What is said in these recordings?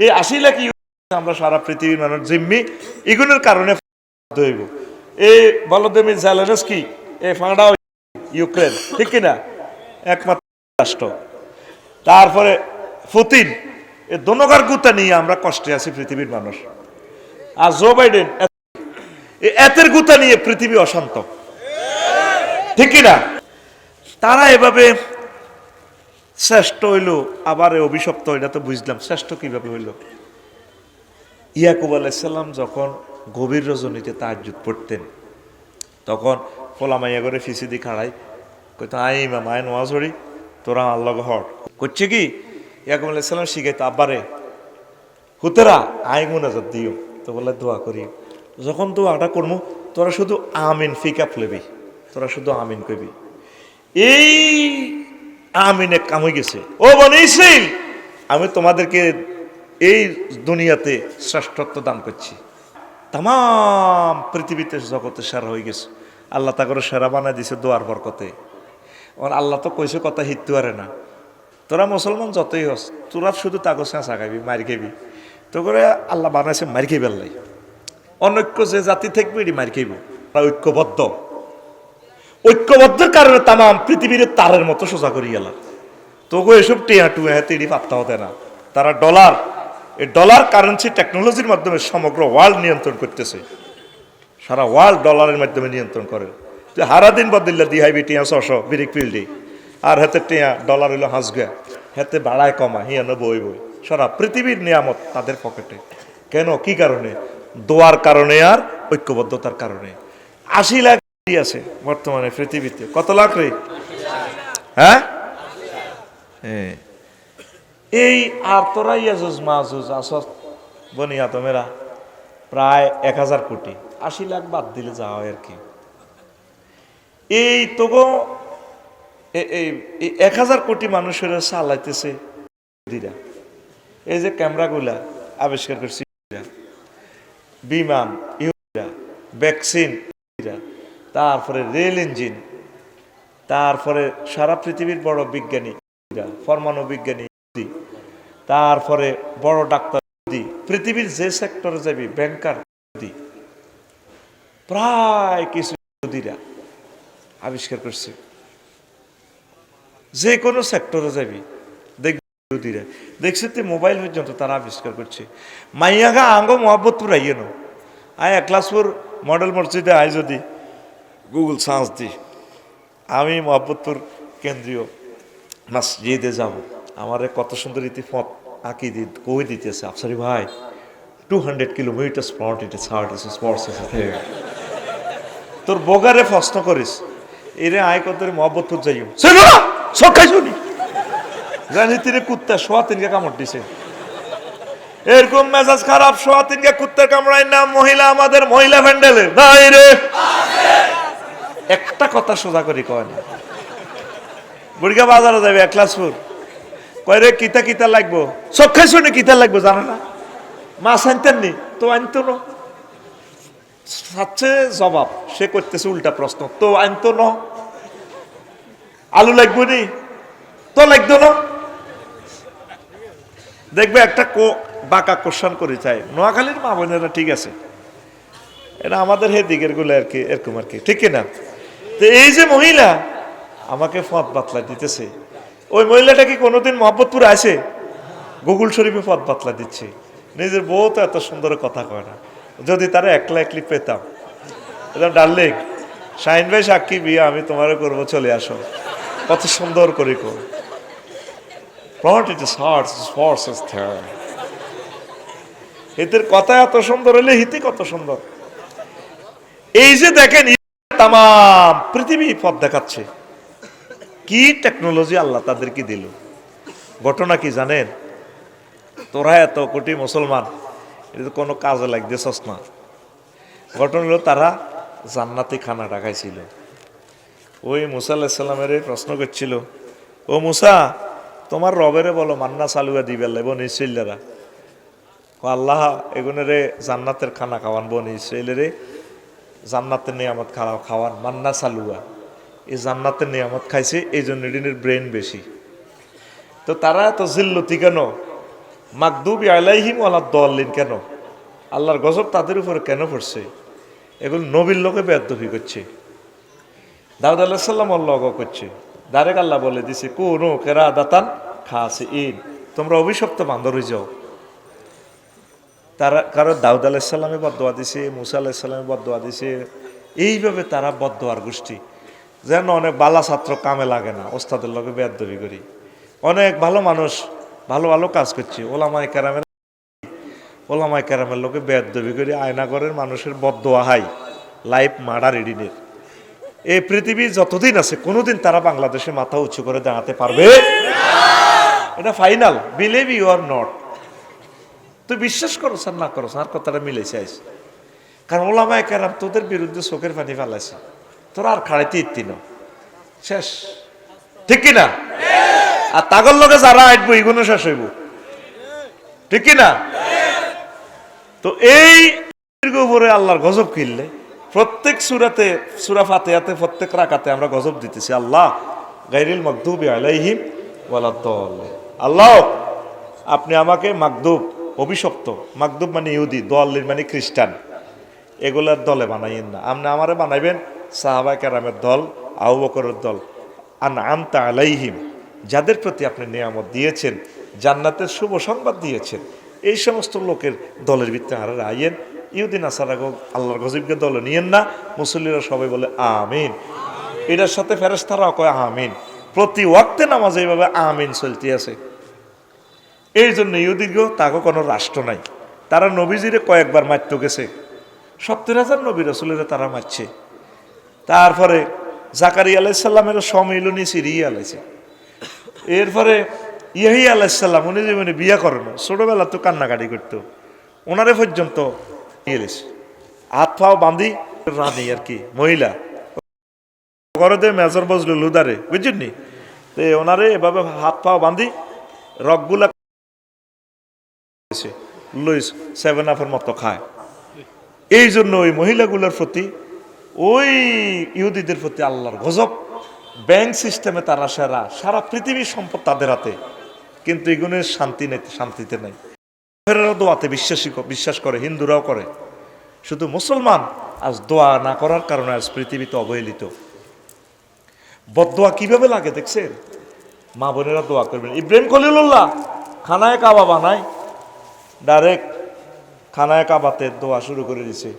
এই ৮০ লাখ আমরা সারা পৃথিবীর মানুষ জিম্মি এগুলোর কারণে হইব। এই ভলোদিমির জেলেনস্কি এই ফাঁড়া ইউক্রেন, ঠিক কিনা, একমাত্র রাষ্ট্র। তারপরে পুতিন, এই দোনোকার গুতা নিয়ে আমরা কষ্টে আছি পৃথিবীর মানুষ। আর জো বাইডেন এতের গুতা নিয়ে পৃথিবী অশান্ত, ঠিক কিনা। তারা এভাবে শ্রেষ্ঠ হইল, আবার অভিশপ্ত, এটা তো বুঝলাম শ্রেষ্ঠ কিভাবে হইল। ইয়াকুব আলাইহিস সালাম যখন গভীর রজনীতে তাহাজ্জুদ পড়তেন, তখন ফোলামাইয়া করে ফিসিদি খাড়াই কইতো আই ইমাম আয় নোয়াজ হরি তোরা আল্লাহ হর করছে কি। ইয়াকুব আলাইহিস সালাম শিখাইতো আব্বারে হুতেরা আই মুনাজাত দিও, তো বলে দোয়া করি। যখন দোয়াটা করবো তোরা শুধু আমিন ফিকাপ লেবি, তোরা শুধু আমিন কইবি। এই আমিনে কাম হয়ে গেছে। ও বনি ইসরাইল, আমি তোমাদেরকে এই দুনিয়াতে শ্রেষ্ঠত্ব দান করছি। তাম পৃথিবীতে জগতে সেরা হয়ে গেছে। আল্লাহ তা করে সেরা বানায় দিছে দোয়ার বরকতে। আল্লাহ তো কইছে কথা হিত্তু আরে না, তোরা মুসলমান যতই হস তোরা শুধু তাকে চেঁচা খাবি, মারি খাবি। তো করে আল্লাহ বানাইছে মারি খাইবে। আল্লাহ অনৈক্য যে জাতি থাকবে এটি মারি খাইব। ঐক্যবদ্ধ, ঐক্যবদ্ধের কারণে তাম পৃথিবীর তারের মতো সোজা করি গেল। তোকে এসব টিয়া টুয়া তিড়ি পাত্তা হতে না। তারা ডলার, এই ডলার কারেন্সি টেকনোলজির মাধ্যমে সমগ্র ওয়ার্ল্ড নিয়ন্ত্রণ করতেছে। সারা ওয়ার্ল্ড ডলারের মাধ্যমে নিয়ন্ত্রণ করে। তুই হারাদিন বদিল্লা দি হাইবি টিয়া ৬০০ বিরিক ফিল্ডি, আর হাতে টিয়া ডলার হইলো হাঁসগা, হাতে বাড়ায় কমা হিয়ানো বই বই। সারা পৃথিবীর নিয়ামত তাদের পকেটে। কেন, কি কারণে? দোয়ার কারণে আর ঐক্যবদ্ধতার কারণে। ৮০ লাখ আছে বর্তমানে পৃথিবীতে। কত লাখ রে? হ্যাঁ, এই আর তোরা ইয়াজুজ মাজুজ আসস বনি আদমেরা প্রায় ১,০০০ কোটি। ৮০ লাখ বাদ দিলে যা হয় আর কি। এই তবু এই ১,০০০ কোটি মানুষের চালাইতেছে ইহুদিরা। এই যে ক্যামেরাগুলা আবিষ্কার করছে ইহুদিরা, বিমান ইহুদিরা, ভ্যাকসিন ইহুদিরা, তারপরে রেল ইঞ্জিন, তারপরে সারা পৃথিবীর বড় বিজ্ঞানী ইহুদিরা, পরমাণু বিজ্ঞানী ইহুদি, তারপরে বড় ডাক্তার ইহুদি, পৃথিবীর যে সেক্টরে যাবি ব্যাংকার ইহুদি, প্রায় কিছু ইহুদিরা আবিষ্কার করছে। যে কোনো সেক্টরে যাবি দেখবি ইহুদিরা। দেখছে তো মোবাইল পর্যন্ত তারা আবিষ্কার করছে। মাইয়াগা আঙ্গ মোহাম্মদপুর আইয়েন আয় একলাসপুর মডেল মসজিদে আয় যদি গুগল সার্চ দিই আমি মোহাম্মদপুর কেন্দ্রীয় মসজিদে যাব, আমার কত সুন্দর ইতিপথ আঁকি কই দিতেছে। আফসারি ভাই 200 কিলোমিটার স্পট ইট ইস হার্ড ইস স্পোর্টস ইস তোর বোগারে প্রশ্ন করিস এরে আয় কত মোহাম্মদপুর যাইও সব খাই শুনি জানি তিনি কুত্তা সোয়া তিনকে কামড় দিছে। এরকম মেজাজ খারাপ সোয়া তিনকে কুত্তার কামড়ায় না মহিলা আমাদের মহিলা ভ্যান্ডেলে নাই রে। একটা কথা সোজা করি কয় না। বুড়িগা বাজারে যাবে একলাসপুর, কয় রে কিতা কিতা লাগবো, সব খাই শুনি কিতা লাগবো জানে না। মাছ আনতেন নি তো আনতো না, সাচ্ছে জবাব সে করতেছে উল্টা প্রশ্ন, তো আনতো ন। আলু লাগবো নি তো লাগতো না। দেখবে একটা বাঁকা কোশ্চান করে চাই। নোয়াখালীর মা বোনেরা ঠিক আছে, এটা আমাদের হে দিকের গুলো আর কি এরকম আর কি, ঠিক কিনা। তো এই যে মহিলা আমাকে পথ বাতলা দিতেছে, ওই মহিলাটা কি কোনোদিন মোহাম্মদপুর আসে? গুগল শরীফে পথ বাতলা দিচ্ছে। নিজের বউ তো এত সুন্দর কথা কয় না। যদি তারা একলা একলি পেতাম, ডার্লিং শাহিন ভাই সাক্ষী বিয়ে আমি তোমারও করবো, চলে আসো, কত সুন্দর করে কর। এদের কথা এত সুন্দর হলে হিতি কত সুন্দর। এই যে দেখেন তাম পৃথিবী পথ দেখাচ্ছে। কি টেকনোলজি আল্লাহ তাদেরকে দিল। ঘটনা কি জানেন? তোরা এত কোটি মুসলমান, এটা তো কোনো কাজে লাগতেছস না। ঘটনা হলো তারা জান্নাতি খানাটা খাইছিল। ওই মুসা আলাইহিস সালামের প্রশ্ন করছিল, ও মুসা তোমার রবেরে বলো মান্না চালুয়া দিবে বনি ইসরাইলরা। আল্লাহ এগুনেরে জান্নাতের খানা খাওয়ান, বনি ইসরাইলেরে জান্নাতের নিয়ামত খাওয়ান মান্না চালুয়া। এই জান্নাতের নিয়ামত খাইছে এই জন্য এদিনের ব্রেন বেশি। তো তারা এত জিল্লতি কেন? মাগদুবি আলাইহিম ওয়ালাদ দাল্লিন কেন? আল্লাহর গজব তাদের উপরে কেন পড়ছে? এগুলো নবীর লোকে বেয়াদবি করছে। দাউদ আলাইহিস সালাম আল্লাহ করছে, ডাইরেক্ট আল্লাহ বলে দিছে কুনু কিরাদাতান খাসিইন, তোমরা অভিশপ্ত বান্দর হয়ে যাও। তারা কারো দাউদ আলাইহিস সালামে বদদোয়া দিছে, মুসা আলাইহিস সালামে বদদোয়া দিছে। এইভাবে তারা বদদোয়ার গোষ্ঠী। যেন অনেক বালা ছাত্র কামে লাগে না, ওস্তাদের লগে বেয়াদবি করি। অনেক ভালো মানুষ ভালো ভালো কাজ করছে, ওলামায়ে কেরামের লোকে বেয়াদবি করি, আয়নাগরের মানুষের বদদোয়া হাই লাইফ মার্ডার ইডিনের। এই পৃথিবী যতদিন আছে কোনোদিন তারা বাংলাদেশে মাথা উঁচু করে দাঁড়াতে পারবে? এটা final, believe you or not. তুই বিশ্বাস করো আর না করো, আর কথাটা মিলেছে আইস। কারণ ওলামায়ে কেরাম তোদের বিরুদ্ধে চোখের পানি ফেলাইছে, তোরা আর খাড়াইতে ইত্তি না, শেষ। ঠিক কিনা? আর তাগর লগে যারা আইটবো এগুলো শেষ হইব, ঠিক কিনা? তো এই উপরে আল্লাহর গজব কিনলে প্রত্যেক সূরাতে, সূরা ফাতিহাতে প্রত্যেক রাকাতে আমরা গজব দিতেছি, আল্লাহ গায়রিল মাগদুবি আলাইহিম ওয়ালাদ দাল্লিন। আল্লাহ আপনি আমাকে মাগদুব, অভিশপ্ত, মাগদুব মানে ইহুদি, দাল্লিন মানে খ্রিস্টান, এগুলার দলে বানাইয়েন না। আপনি আমারে বানাইবেন সাহাবায়ে কেরামের দল, আবু বকরের দল, আনআমতা আলাইহিম, যাদের প্রতি আপনি নিয়ামত দিয়েছেন, জান্নাতের শুভ সংবাদ দিয়েছেন, এই সমস্ত লোকের দলের ভিতরে আর আইয়েন। ইহুদি নাসারাকে আল্লাহর গজবকে দলে নিয়েন না। মুসল্লিরা সবাই বলে আমিন, এটার সাথে ফেরেশতারাও কয় আমিন। প্রতি ওয়াক্তে নামাজ এইভাবে আমিন চলতে আছে। এই জন্য ইহুদিকেও তাকে কোনো রাষ্ট্র নাই, তারা নবীজিরে কয়েকবার মারতে গেছে, 70,000 নবী রাসূলের তারা মারছে। তারপরে জাকারিয়া আলাইহিস সালামের সম্মিলনী সিরিয়া আলাইছে। এরপরে ইয়াহিয়া আলাইহিস সালাম উনি জীবনে বিয়া করেন, ছোটবেলা তো কান্নাকাটি করতো, ওনারে পর্যন্ত নিয়ে এলেছে হাত পাও বাঁধি, রানী আর কি মহিলা ঘরে মেজর বজলু লুদারে, বুঝছেন নি? তো ওনারে এভাবে হাত পাও বাঁধি রগগুলা লুইস 7 আপের মতো খায়। এই জন্য ওই মহিলাগুলোর প্রতি, ওই ইহুদিদের প্রতি আল্লাহর গজব। ব্যাংক সিস্টেমে তারা সেরা, সারা পৃথিবীর সম্পদ তাদের হাতে, কিন্তু এগুলোর শান্তি নেই, শান্তিতে নেই। দোয়াতে বিশ্বাস করে, হিন্দুরাও করে, শুধু মুসলমান আজ দোয়া না করার কারণে আজ পৃথিবীতে অবহেলিত। বদদোয়া কিভাবে লাগে দেখছেন? মা বোনেরা দোয়া করবেন। ইব্রাহিম খলিলুল্লাহ খানায় কাবা বানায়, ডাইরেক্ট খানায় কাবাতে দোয়া শুরু করে দিছে।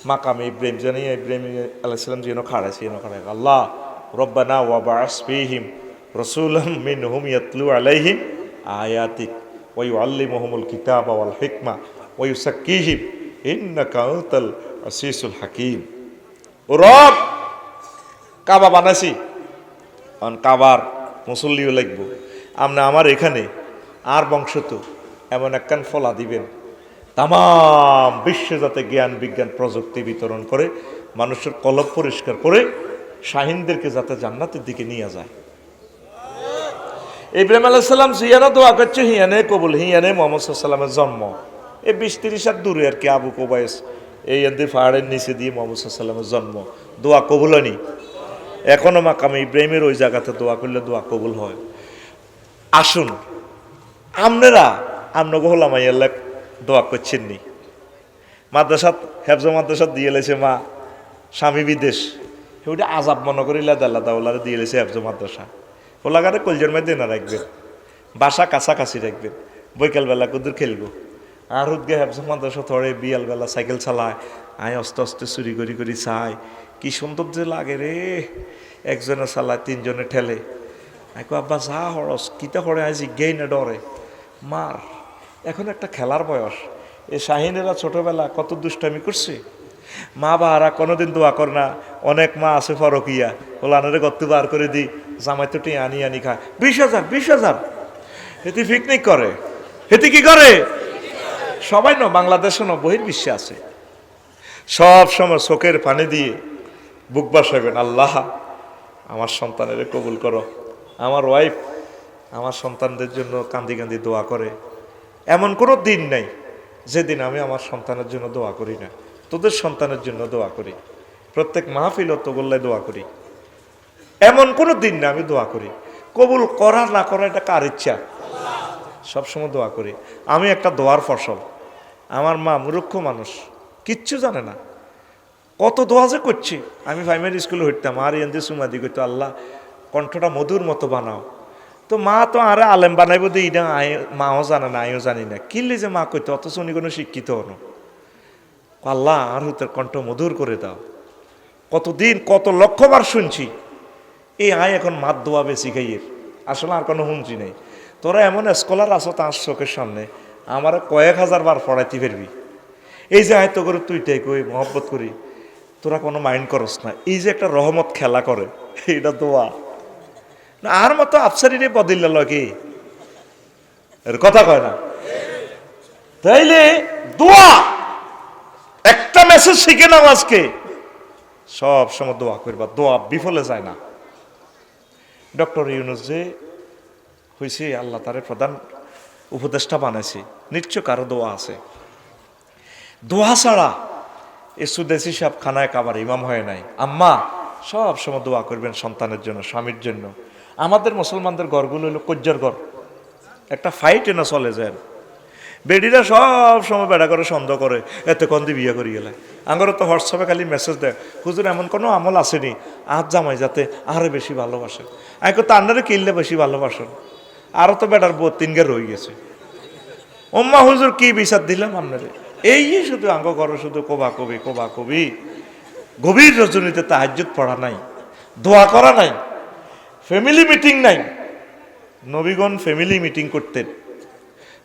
মাকামে ইব্রাহিম জানিয়ে ইব্রাহিম আলাইহিস সালাম যেন খাড়াইছে, আল্লাহ রব্বানা ওয়া বা'আস ফীহিম রাসূলাম মিনহুম ইয়াতলু আলাইহিম আয়াতিক ওয়া ইউআল্লিমুহুমুল কিতাবা ওয়াল হিকমা ওয়া ইউযাক্কিহিম ইন্নাকা আনতাল আসিসুল হাকীম। ও রব, কাবা বানাইছি, কারণ কাবার মুসল্লিও লাগবো। আপনি আমার এখানে আর বংশ তো এমন একখান ফলা দিবেন, তাম বিশ্বে যাতে জ্ঞান বিজ্ঞান প্রযুক্তি বিতরণ করে, মানুষের কলব পরিষ্কার করে শাহিনদেরকে যাতে জান্নাতের দিকে নিয়ে যায়। ইব্রাহিম আলাইহিস সালাম জিয়ানো দোয়া করছে, হিয়ানে কবুল, হিয়ানে মুহাম্মদ সাল্লাল্লাহু আলাইহি ওয়াসাল্লামের জন্ম। এই 20-30 হাত দূরে আর কি, আবু কুবাইস, এই পাহাড়ের নিচে দিয়ে মুহাম্মদ সাল্লাল্লাহু আলাইহি ওয়াসাল্লামের জন্ম। দোয়া কবুল হয়নি এখনো। মাকামে ইব্রাহিমের ওই জায়গাতে দোয়া করলে দোয়া কবুল হয়। আসুন আপনারা আপনাকে হলাম আল্লাহ দোয়া করছেন নি? মাদ্রাসাত হেফজ মাদ্রাসাত দিয়ে লেছে মা, স্বামী বিদেশ, ওইটা আজাব মনে করি লাদাউলারে দিয়ে লেছে হেফজ মাদ্রাসা। ওলাগারে কলজের মধ্যে না রাখবেন, বাসা কাছাকাছি রাখবেন, বৈকালবেলা কুদুর খেলবো। আর হুদগে হেফজ মাদ্রাসা থরে বিয়ালবেলা সাইকেল চালায়, আয় আস্তে আস্তে চুরি করি চাই, কি সুন্দর যে লাগে রে। একজনে চালায়, 3 জনে ঠেলে। আইকো আব্বা যা হরস কিতা হরে আজ জিজ্ঞাই না ডরে মার। এখন একটা খেলার বয়স। এই শাহিনেরা ছোটবেলা কত দুষ্টামি করছে, মা বাহারা কোনোদিন দোয়া করে না। অনেক মা আছে ফরকিয়া, ওলানারে গত্ত বার করে দিই, জামাই তো টি আনি খায় 20,000 হেতি পিকনিক করে, হেতি কি করে সবাই ন বাংলাদেশে বহির্বিশ্বে আছে। সব সময় চোখের পানি দিয়ে বুক বাসাবেন, আল্লাহ আমার সন্তানের কবুল করো। আমার ওয়াইফ আমার সন্তানদের জন্য কান্দি কান্দি দোয়া করে। এমন কোনো দিন নাই যেদিন আমি আমার সন্তানের জন্য দোয়া করি না। তোদের সন্তানের জন্য দোয়া করি, প্রত্যেক মাহফিল তো গোল্লায় দোয়া করি। এমন কোনো দিন না আমি দোয়া করি। কবুল করা না করা এটা কার ইচ্ছা? সবসময় দোয়া করি। আমি একটা দোয়ার ফসল। আমার মা মূর্খ মানুষ, কিচ্ছু জানে না, কত দোয়া যে করছি। আমি প্রাইমারি স্কুলে হইতাম, আর এনদি সুমাদি করতো, আল্লাহ কণ্ঠটা মধুর মতো বানাও। তো মা তো আরে আলেম বানাইব দিই না, মাও জানে না, আমিও জানি না, কিনলে যে মা কইতো, অথচ উনি কোনো শিক্ষিত হনো। আল্লাহ আর হুতের কণ্ঠ মধুর করে দাও। কতদিন কত লক্ষবার শুনছি, এই আয় এখন মাত দোয়া বেশি খাইয়ের, আসলে আর কোনো শুনছি নেই। তোরা এমন স্কলার আছো তার চোখের সামনে, আমার কয়েক হাজার বার পড়াইতে পারবি। এই যে আয়তো করে তুইটাই কই মহব্বত করি, তোরা কোনো মাইন্ড করস না। এই যে একটা রহমত খেলা করে, এইটা দোয়া না। আর মতো আফসারিরে বদিল্লা কি এর কথা কয় না। তাইলে দোয়া একটা মেসেজ শিখে নাও আজকে, সব সময় দোয়া করবা, দোয়া বিফলে যায় না। ডক্টর ইউনুস যে হয়েছে, আল্লাহ তারে প্রধান উপদেষ্টা বানাইছে, নিশ্চয় কারো দোয়া আছে। দোয়া ছাড়া এ সুদেশি সাহেব খানায় কাবার ইমাম হয় নাই। আম্মা সব সময় দোয়া করবেন সন্তানের জন্য, স্বামীর জন্য। আমাদের মুসলমানদের ঘরগুলো হলো কজ্জার ঘর, একটা ফাইট এনে চলে যায়। বেডিরা সব সময় বেড়া করে সন্দেহ করে, এতে কন্দি বিয়ে করি গেলে। আঙ্গর তো হোয়াটসঅ্যাপে খালি মেসেজ দেয়, হুজুর এমন কোনো আমল আসেনি আজ জামাই যাতে আরো বেশি ভালোবাসে। আমি তো আন্নারে কিনলে বেশি ভালোবাসেন, আরো তো বেটার বউ তিনগে রয়ে গেছে। ওম্মা হুজুর কি বিচার দিলাম আপনারে। এই শুধু আঙ্গ ঘরে শুধু কোবা কবি, গভীর রজনীতে তাহাজ্জুদ পড়া নাই, দোয়া করা নাই, ফ্যামিলি মিটিং নাই। নবীগণ ফ্যামিলি মিটিং করতেন।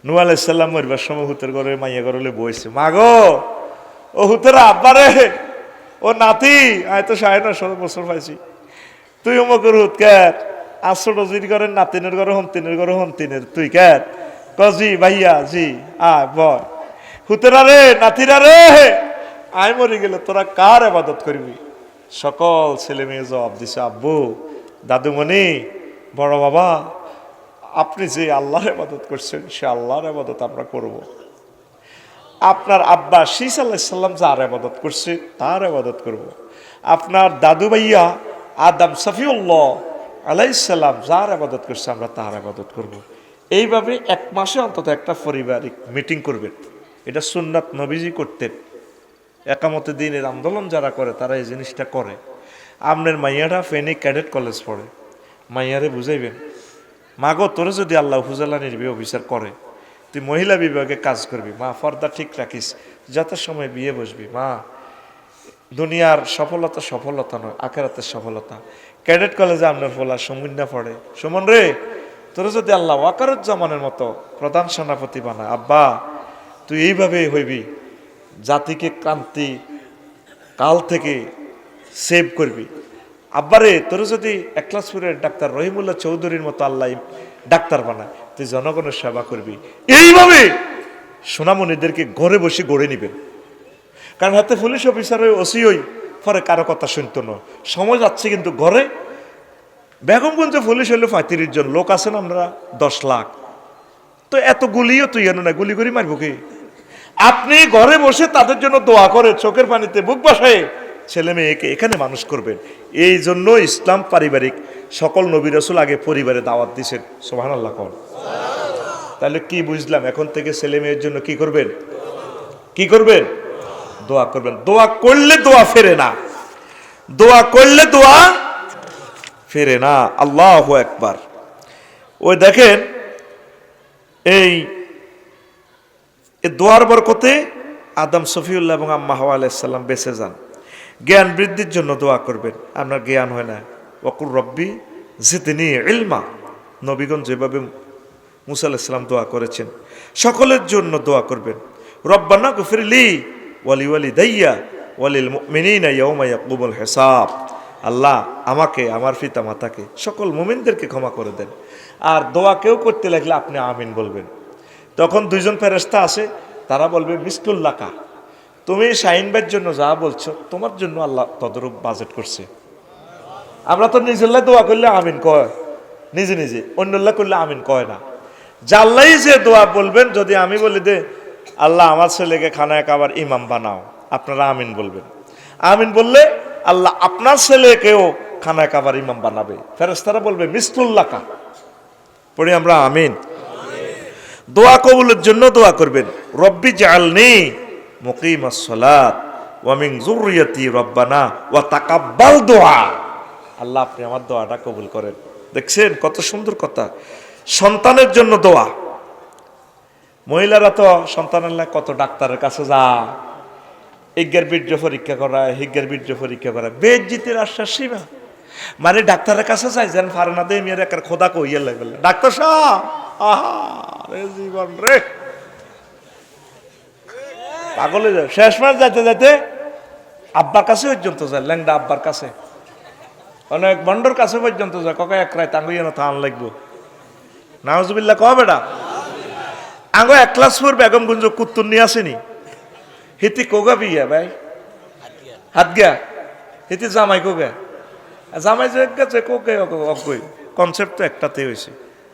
নূহ আলাইহিস সালাম মরবার সময় হুতের ঘরে মাইয়া ঘরে বইছে, মাগো ও হুতেরা আব্বারে, ও নাতি আয় তো 9.5 বছর পাইছি, তুই অমুকের হুত ক্যাট আসো রজির ঘরের নাতিনের ঘরে হন্তিনের তুই ক্যাট জি ভাইয়া জি আয় বয়। হুতেরা রে নাতিরা রে, আয় মরি গেলে তোরা কার ইবাদত করবি? সকল ছেলে মেয়ে জবাব দিছে, আব্বু দাদুমণি বড় বাবা, আপনি যে আল্লাহর ইবাদত করছেন সে আল্লাহর ইবাদত আমরা করব। আপনার আব্বা শীস আলাইহিস সালাম যার ইবাদত করছে তার ইবাদত করব। আপনার দাদু ভাইয়া আদম সফিউল্লাহ আলাইহিস সালাম যার ইবাদত করছে আমরা তার ইবাদত করব। এইভাবে এক মাসে অন্তত একটা পারিবারিক মিটিং করবেন। এটা সুন্নাত, নবীজি করতেন। একামতে দিনের আন্দোলন যারা করে তারা এই জিনিসটা করে। আপনার মাইয়াটা ফেনী ক্যাডেট কলেজ পড়ে, মাইয়ারে বুঝাইবেন, মাগো তোরে যদি আল্লাহ উপজেলা নির্বাহী অফিসার করে, তুই মহিলা বিভাগে কাজ করবি, মা পর্দা ঠিক রাখিস, যত সময় বিয়ে বসবি, মা দুনিয়ার সফলতা নয়, আখেরাতের সফলতা। ক্যাডেট কলেজে আপনার ফলা সমুন্না পড়ে, সুমন রে তোরে যদি আল্লাহ ওয়াকারুজ্জামানের মতো প্রধান সেনাপতি বানায়, আব্বা তুই এইভাবে হইবি, জাতিকে ক্রান্তি কাল থেকে সেভ করবি। আব্বারে তোর যদি একলাসপুরের ডাক্তার রহিমুল্লাহ চৌধুরীর মতো আল্লাহ ডাক্তার বানায়, তুই জনগণের সেবা করবি। এইভাবে সোনামণিদেরকে ঘরে বসে গড়ে নিবেন। কারণ হাতে পুলিশ অফিসার হয়ে ওসি হই পরে কারো কথা শুনতো না, সময় যাচ্ছে। কিন্তু ঘরে বেগমগঞ্জে পুলিশ হইলো 35 জন লোক আছেন, আমরা 10 লাখ। তো এত গুলিও তুই এনো না, গুলি করে মারবো কি? আপনি ঘরে বসে তাদের জন্য দোয়া করে চোখের পানিতে বুক বাসায় ছেলে মেয়েকে এখানে মানুষ করবেন। এই জন্য ইসলাম পারিবারিক, সকল নবী রাসূল আগে পরিবারে দাওয়াত দিয়েছেন। সুবহানাল্লাহ কোন। তাহলে কি বুঝলাম? এখন থেকে ছেলে মেয়ের জন্য কি করবেন? কি করবেন? দোয়া করবেন। দোয়া করলে দোয়া ফেরে না, দোয়া করলে দোয়া ফেরে না। আল্লাহু আকবার। ওই দেখেন এই দোয়ার বরকতে আদম সফিউল্লাহ এবং আম্মা হাওয়া আলাইহিস সালাম বেঁচে যান। জ্ঞান বৃদ্ধির জন্য দোয়া করবেন। আপনার জ্ঞান হয় না, ওয়াকুর রব্বি জিদনি ইলমা। নবীগণ যেভাবে মুসা আলাইহিস সালাম দোয়া করেছেন, সকলের জন্য দোয়া করবেন। রব্বানা গফিরলি ওয়ালি ওয়ালিদাইয়া ওয়ালিল মুমিনিনা ইয়াউমা ইয়াকুমুল হিসাব। আল্লাহ আমাকে, আমার পিতা মাতাকে, সকল মুমিনদেরকে ক্ষমা করে দেন। আর দোয়া কেউ করতে লাগলে আপনি আমিন বলবেন। তখন 2 জন ফেরেশতা আসে, তারা বলবে মিসলুল্লাকা, তুমি শাহিন ভাইয়ের জন্য যা বলছো তোমার জন্য আল্লাহ তদরূপ বাজেট করছে। আমরা তো নিজেল্লা দোয়া করলে আমিন কয়, নিজে নিজে, অন্যল্লা করলে আমিন কয় না। জাল্লাই যে দোয়া বলবেন, যদি আমি বলি দে আল্লাহ আমার ছেলেকে খানায় কাবার ইমাম বানাও, আপনারা আমিন বলবেন। আমিন বললে আল্লাহ আপনার ছেলেকেও খানায় কাবার ইমাম বানাবে। ফেরেশতারা বলবে মিসলুল্লাকা, পড়ি আমরা আমিন। দোয়া কবুলের জন্য দোয়া করবেন, রব্বি জাআলনি মুকিমাস সালাত ওয়া মিন যুররিয়াতি রব্বানা ওয়া তাকাব্বাল দুআ। আল্লাহ আপনি আমার দোয়াটা কবুল করেন। দেখছেন কত সুন্দর কথা, সন্তানের জন্য দোয়া। মহিলারা তো সন্তানের লাগে কত ডাক্তারের কাছে যায়, ইজ্ঞার বীর্য পরীক্ষা করায়, হিজ্ঞার বীর্য পরীক্ষা করায়, বেজ্জিতের আশ্বাস সীমা। মানে ডাক্তারের কাছে চাই যেন ফারনা দিয়ে মেয়ের একটা খোদা কইয়া লাগে, ডাক্তার সাহেব আহা রে জীবন রে, পাগলে যায়। শেষ মাস যাইতে যাইতে আব্বার কাছে পর্যন্ত যায়, ল্যাংডা আব্বার কাছে, অনেক বন্ডর কাছে পর্যন্ত যায়, কাকা এক রায় তাঙ্গুই না থান লাগবো। নাউজুবিল্লাহ কহ বেটা। আঙ্গো এক ক্লাস ফোর বেগমগঞ্জ কুত্তুর নিয়ে আসেনি, হিতি কোগা বিয়া ভাই হাত গিয়া, হিতি জামাই কোগা, জামাই যে গেছে কোকে অকই, কনসেপ্ট তো একটাতে হয়েছে,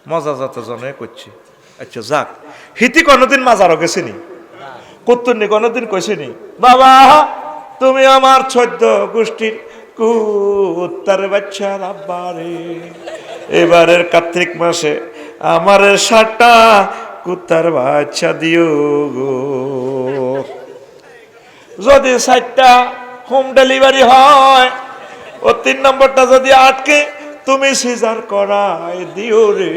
মজা যাতে জনে করছি। আচ্ছা যাক, হিতি কোনোদিন মাজারও গেছেনি, কুত্তুর নি কোনোদিন কইছেনি বাবা তুমি আমার 14 গোষ্ঠীর কুত্তার বাচ্চার আব্বারে, এবারের কার্তিক মাসে আমার 7টা কুত্তার বাচ্চা দিও গো, যদি 7টা হোম ডেলিভারি হয় ও 3 নম্বরটা যদি আটকে তুমি সিজার করাই দিও রে,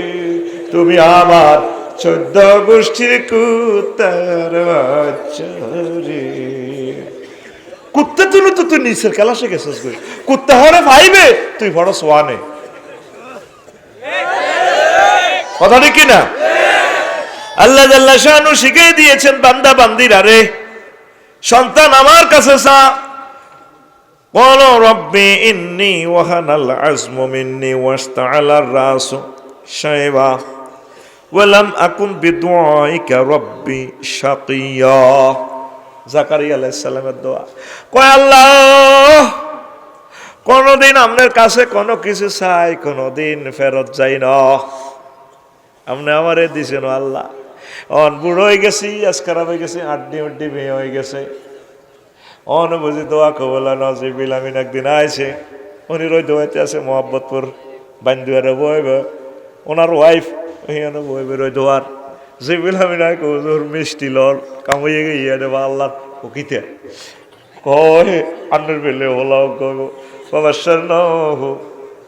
তুমি আমার 14 গোষ্ঠীর কুত্তার বাচ্চা রে। কুত্তা তুলে তো তুই নিচের খেলা শিখেছিস, কুত্তা হরে ভাইবে তুই বড় সোয়ানে, কথা ঠিক কিনা? আল্লাহ জাল্লা শানু শিখিয়ে দিয়েছেন বান্দা বান্দিরা রে, সন্তান আমার কাছে চা, বলো রব্বি ইন্নী ওয়াহানাল আজমু মিন্নি ওয়াস্তাআলার রাসু শাইবা ওয়ালাম আকুন বিদুআইকা রব্বি শাকিয়া। জাকারিয়া আলাইহিস সালামের দোয়া। কয় আল্লাহ কোনদিন আপনার কাছে কোনো কিছু চাই কোনদিন ফেরত যাই না, আপনি আমারে দিছেন আল্লাহ, অন বুড়ো হয়ে গেছি, আজকার হয়ে গেছি, আড্ডি উড্ডি মেয়ে হয়ে গেছে, অন বুঝি দোয়া কবলা নজিবিল আমিন একদিন আইছে, উনি রই দোয়াইতে আছে মোহাম্মদপুর বান্দুয়ারে বইবে, ওনার ওয়াইফ ওইখানে বইবে রই দোয়ার, জিবিল আমিন আয় কৌজুর মিষ্টি লর কামাইয়ে গিয়ে দেবা আল্লাহ ওকিতে কয় আন্নের বেলে ওলা কইব বাবা শরণ হো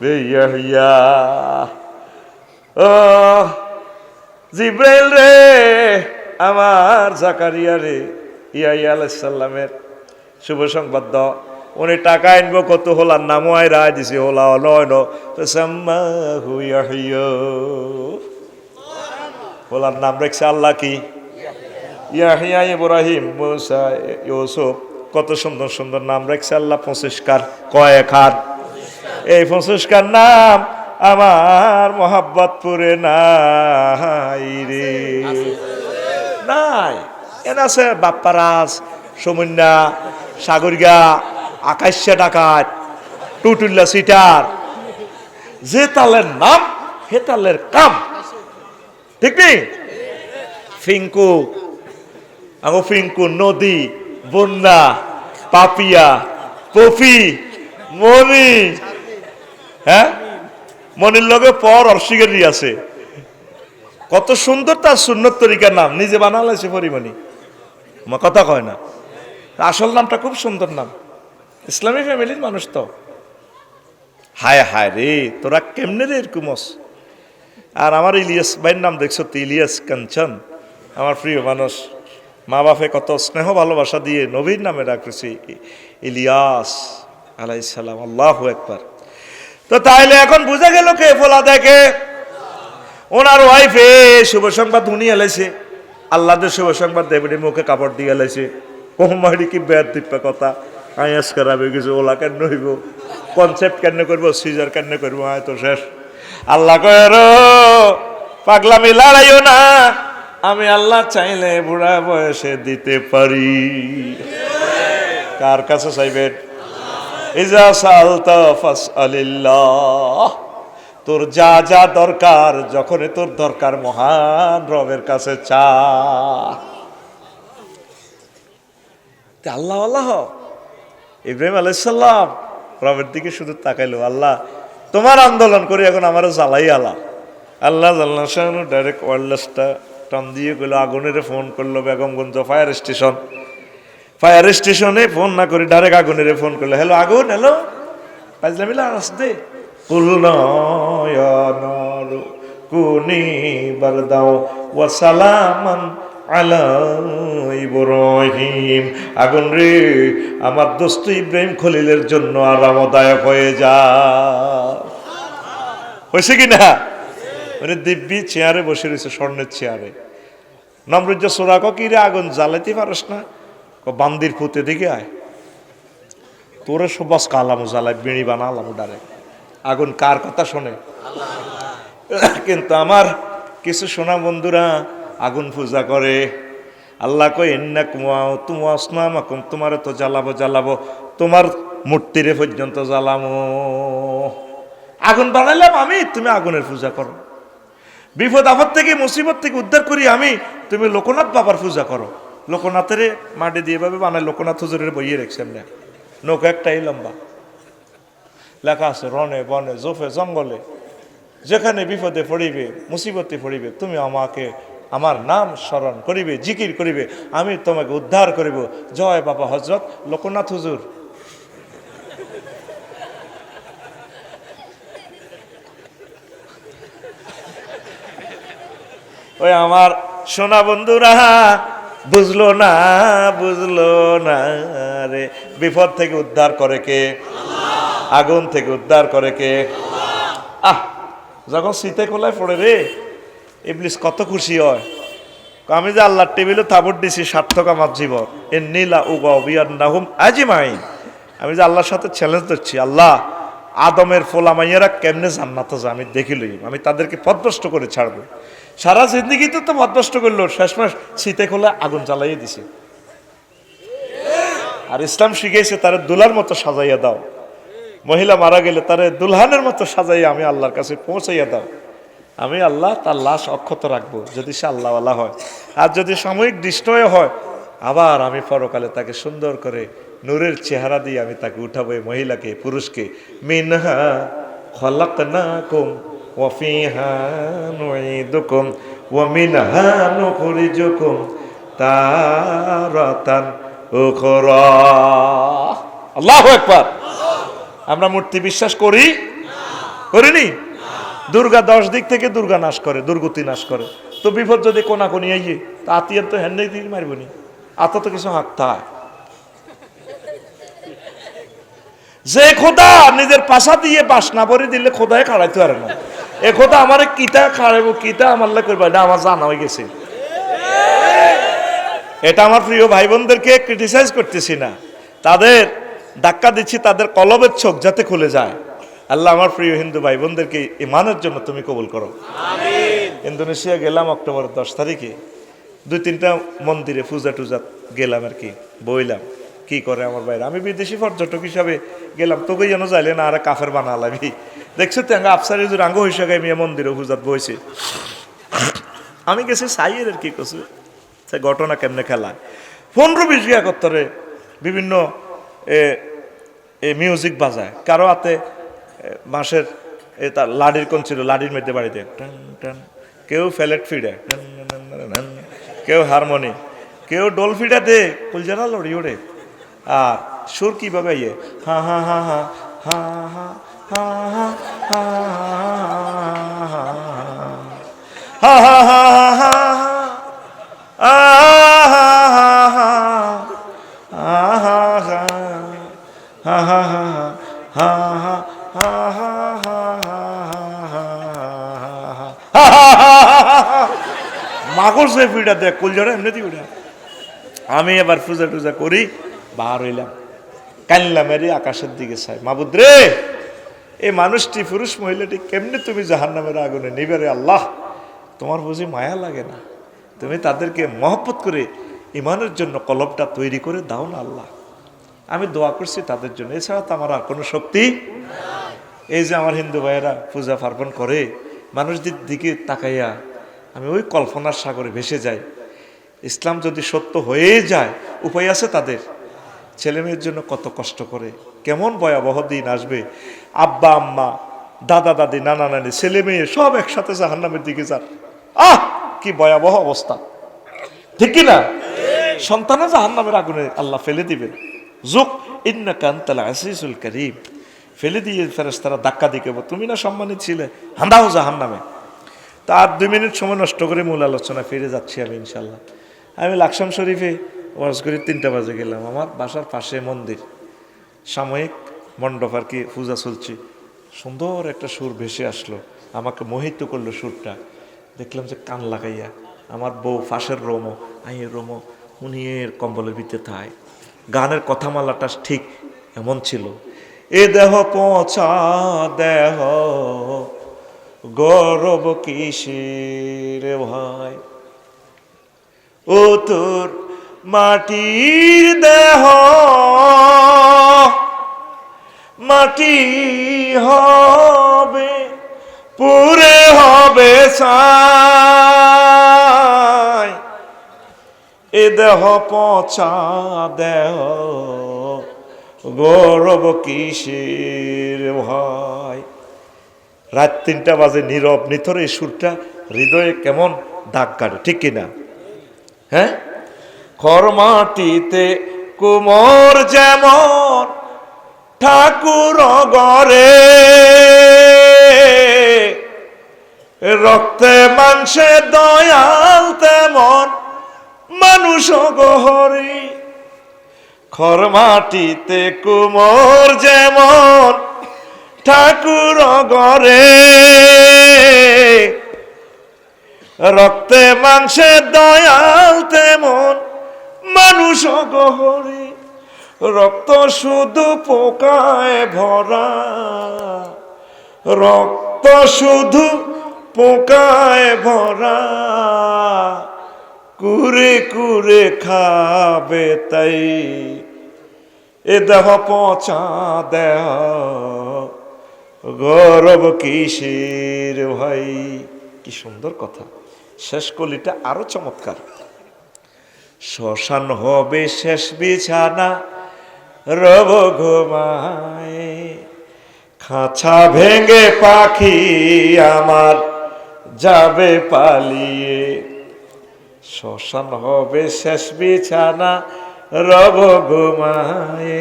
বেইয়া ও জিব্রাইল রে আমার জাকারিয়া রে ইয়াহিয়া আলাইহিস সালামের শুভ সংবাদ দাও, উনি টাকা আনবো কত, হোলার নামও আয় রায় দিছে, হোলা নয় সাম্মাহু ইয়াহিয়া, হোলার নাম রাখছে আল্লাহ কি ইয়াহিয়া, ইব্রাহিম, মুসা, ইউসুফ, কত সুন্দর সুন্দর নাম রাখছে আল্লাহ। 25 কার কয়েক হার, এই 25 কার নাম আমার মোহাব্বতপুরে নাই রে, নাই। এন আছে বাপ্পারাজ, সমুন্যা, সাগরিয়া, আকাশ্যা ডাকাত, টুটুল্লা সিটার, যে তালের নাম হে তালের কাম, ঠিক নেই? ফিঙ্কু, আগো ফিঙ্কু, নদী, বন্যা, পাপিয়া, পপি, মনি, হ্যাঁ মনির লগে পর অর্শিগেরই আছে, কত সুন্দর তার সুন্নত তরিকার নাম, নিজে বানালাইছে পরিমণি, আমার কথা কয় না, আসল নামটা খুব সুন্দর নাম, ইসলামী ফ্যামিলির মানুষ তো। হায় হায় রে তোরা কেমনে রে এরকমস। আর আমার ইলিয়াস ভাইয়ের নাম দেখছো তো, ইলিয়াস কাঞ্চন, আমার প্রিয় মানুষ, মা বাপে কত স্নেহ ভালোবাসা দিয়ে নবীর নামে রাখছি ইলিয়াস আলাইহিস সালাম, আল্লাহু আকবার। তো তাইলে এখন বুঝা গেল কে ফোলা দেখে, ওনার ওয়াইফে শুভ সংবাদ উনি এলাইছে, আল্লাহদের শুভ সংবাদ দেবেন মুখে কাপড় দিয়ে এলাইছে, ও মারি কি বেদ দিপ্পা কথা, আয়াস খারাপ হয়ে গেছে, ওলা কেন হইব, কনসেপ্ট কেন করবো, সিজার কেন করবো, আয় তো শেষ। আল্লাহ কয় পাগলামি লড়াইও না, আমি আল্লাহ চাইলে বুড়া বয়সে দিতে পারি। কার কাছে চাইবেন? ইজা সালতা ফাসআলিল্লাহ, তোর যা যা দরকার, যখন তোর দরকার মহান রবের কাছে চা। আল্লাহ আল্লাহ ইব্রাহিম আলাইহিস সালাম রবের দিকে শুধু তাকাইলো, আল্লাহ তোমার আন্দোলন করি এখন আমার জ্বালাই আলা। আল্লাহ জাল্লা শানু ডাইরেক্ট ওয়ারলেসটা টান দিয়ে গেলো, আগুনের ফোন করলো বেগমগঞ্জ ফায়ার স্টেশন। ফায়ার স্টেশনে ফোন না করে ডাইরেক্ট আগুনের ফোন করলো, হ্যালো আগুন, হ্যালো পাইজলামিলা আসতে কুনি বারদাও ওয়া সালামান আলা ইব্রাহিম। আগুন রে, আমার দোস্ত ইব্রাহিম খলিলের জন্য আরামদায়ক হয়ে যা। হয়েছে কি না? মানে দিব্যি চেয়ারে বসে রয়েছে, স্বর্ণের চেয়ারে। নমরুদ সোরা কি রে আগুন জ্বালাইতে পারস না? বান্দির পুঁতে দিকে আয়, তোরে সবাস কালামু জ্বালাই বিড়ি বানালাম ডারে। আগুন কার কথা শোনে? কিন্তু আমার কিছু সোনা বন্ধুরা আগুন পূজা করে। আল্লাহ কই ইন্নাকুম ওয়া আসনামাকুম, তোমারে তো জ্বালাবো, তোমার মূর্তিরে পর্যন্ত জ্বালামো। আগুন বানাইলাম আমি, তুমি আগুনের পূজা করো। বিপদ আপদ থেকে মুসিবত থেকে উদ্ধার করি আমি, তুমি লোকনাথ বাবার পূজা করো। লোকনাথের মাটি দিয়ে ভাবে বানায়, লোকনাথ হুজুরের বইয়ে রেখেছেন না, নৌকা একটাই লম্বা, লেখা আছে রনে বনে জোফে জঙ্গলে যেখানে বিপদে পড়িবে মুসিবতে পড়িবে, তুমি আমাকে আমার নাম স্মরণ করিবে, জিকির করিবে, আমি তোমাকে উদ্ধার করিব। জয় বাবা হজরত লোকনাথ হুজুর। ওই আমার সোনা বন্ধুরা বুঝলো না রে, বিপদ থেকে উদ্ধার করে কে? আগুন থেকে উদ্ধার করে কে? যখন শীতে খোলায় পড়ে রে, ইবলিস কত খুশি হয়। আমি যে আল্লাহর টেবিলে থাবড় দিছি, সার্থক আমার জীবন। এ নীলা উগাহুম আজিমাইন, আমি যে আল্লাহর সাথে চ্যালেঞ্জ দিচ্ছি, আল্লাহ আদমের ফোলা মাইয়েরা কেমনে জান্নাতে যায় আমি দেখিলই, আমি তাদেরকে পথভ্রষ্ট করে ছাড়বো। সারা জিন্দিগিতে তো পথভ্রষ্ট করলো, শেষমেশ শীতে খোলা আগুন জ্বালাইয়ে দিছে। আর ইসলাম শিখেছে তারা দুলার মতো সাজাইয়া দাও, মহিলা মারা গেলে তারে দুলহানের মতো সাজাইয়া আমি আল্লাহর কাছে পৌঁছাইয়া দাও। আমি আল্লাহ তার লাশ অক্ষত রাখবো যদি সে আল্লাহওয়ালা হয়। আর যদি সাময়িক দৃষ্টয় হয়, আবার আমি পরকালে তাকে সুন্দর করে নূরের চেহারা দিয়ে আমি তাকে উঠাবো, এই মহিলাকে পুরুষকে। মিনহা খলাকনাকুম ওয়া ফিহা নুঈদুকুম ওয়া মিনহা নুখরিজুকুম তারাতান উখরা। আল্লাহু আকবার। আমরা মূর্তি বিশ্বাস করিনি? দুর্গা 10 দিক থেকে দুর্গা নাশ করে, দুর্গতি নাশ করে। তো বিপদ যদি কোনাকুনি আইয়ে, তা আতিয়ার তো হ্যান্ডে দিয়ে মারবনি, আত তো কিছু হাঁকতা। যে খোদা নিজের পাশা দিয়ে বাস না ভরে দিলে খোদায় খাড়াইতে পারে না। এ খোদা আমার কিতা খাড়াইবো, কিতা আমার করবো, এটা আমার জানা হয়ে গেছে। এটা আমার প্রিয় ভাই বোনদেরকে ক্রিটিসাইজ করতেছি না, তাদের ধাক্কা দিচ্ছি, তাদের কলবের চোখ যাতে খুলে যায়। আল্লাহ আমার প্রিয় হিন্দু ভাই বোনদেরকে ইমানের জন্য তুমি কবুল করো। ইন্দোনেশিয়া গেলাম অক্টোবর 10 তারিখে, 2-3টা মন্দিরে পূজা টুজা গেলাম আর কি, বইলাম কি করে আমার বাইরে। আমি বিদেশি পর্যটক হিসাবে গেলাম, তোকে যেন যাইলে না আর কাফের বানালাবি। দেখছো তো আফসারি আঙ্গ হিসাবে মেয়ে মন্দিরে পূজাত বইছে। আমি গেছি সাইয়ের আর কি করছে ঘটনা কেমনে খেলা। 15-20 বিঘা করতরে বিভিন্ন মিউজিক বাজায়, কারো হাতে বাঁশের তার লাডির কোন ছিল, লাডির মধ্যে বাড়িতে টান টান, কেউ ফ্যালেট ফিডে, কেউ হারমোনি, কেউ ডোল ফিডা দে, কুলজারা লড়ি ওড়ে। আর সুর কিভাবে ইয়ে হা হা হা হা হা হা হা হা হা হা হা হা মাগর সে ফিটা দেখ কুলজরা এমনি দি উঠা। আমি এবার পূজা টুজা করি, বার হইলাম, কানলাম রে, আকাশের দিকে চাই, মাবুদ রে এই মানুষটি পুরুষ মহিলাটি কেমনে তুমি জাহান্নামের আগুনে নিবে রে আল্লাহ, তোমার বুঝি মায়া লাগে না? তুমি তাদেরকে মহব্বত করে ইমানের জন্য কলবটা তৈরি করে দাও না আল্লাহ। আমি দোয়া করছি তাদের জন্য, এছাড়া তো আমার আর কোনো শক্তি। এই যে আমার হিন্দু ভাইয়েরা পূজা পার্বণ করে, মানুষদের দিকে তাকাইয়া আমি ওই কল্পনার সাগরে ভেসে যাই। ইসলাম যদি সত্য হয়ে যায়, উপায় আছে তাদের? ছেলে মেয়ের জন্য কত কষ্ট করে, কেমন ভয়াবহ দিন আসবে। আব্বা আম্মা, দাদা দাদি, নানা নানি, ছেলে মেয়ে সব একসাথে জাহান্নামের দিকে যান। কি ভয়াবহ অবস্থা, ঠিক কি না? সন্তানে জাহান্নামের আগুনে আল্লাহ ফেলে দিবেন। যুক ইন্নাকা আনতাল আজিজুল কারীম, ফেলে দিয়ে ফেরেশতারা ধাক্কা দিয়ে কেবল তুমি না সম্মানিত ছিলে, হাঁদাও জাহান্নামে। তার 2 মিনিট সময় নষ্ট করে মূল আলোচনা ফিরে যাচ্ছি আমি ইনশাল্লাহ। আমি লাকসাম শরীফে ওয়াজ করে 3টা বাজে গেলাম। আমার বাসার পাশে মন্দির, সাময়িক মণ্ডপ আর কি, পূজা চলছে। সুন্দর একটা সুর ভেসে আসলো, আমাকে মোহিত করলো সুরটা। দেখলাম যে কান লাগাইয়া আমার বউ ফাঁসের রোমো, আইয়ের রোমো উনিয়ের কম্বলের ভিতরে থায়। গানের কথামালাটা ঠিক এমন ছিল, এ দেহ পচা দেহ গৌরব কিসের ভাই, ও তোর মাটির দেহ মাটি হবে পুরে হবে ছাই, এ দেহ পচা দেহ গৌরব কিসের ভাই। রাত 3টা বাজে নীরব নিথর এই সুরটা হৃদয়ে কেমন দাগ কাটে, ঠিক কিনা? হ্যাঁ, খরমাটিতে কুমোর যেমন ঠাকুর গড়ে, রক্তে মাংসে দয়াল তেমন মানুষ গহরে। খরমাটিতে কুমোর যেমন ঠাকুর গড়ে, রক্তে মাংসে দয়াল তেমন মানুষ গহরে। রক্ত শুধু পোকায় ভরা, রক্ত শুধু পোকায় ভরা, কুরে কুরে খাবে তাই, এ দেহ পচা দেহ গৌরব কিসের ভাই। কি সুন্দর কথা, শেষ কলিটা আরো চমৎকার। শ্মশান হবে শেষ বিছানা রব ঘুমায়, খাঁচা ভেঙে পাখি আমার যাবে পালিয়ে। শ্মশান হবে শেষ বিছানা রব ঘুমায়,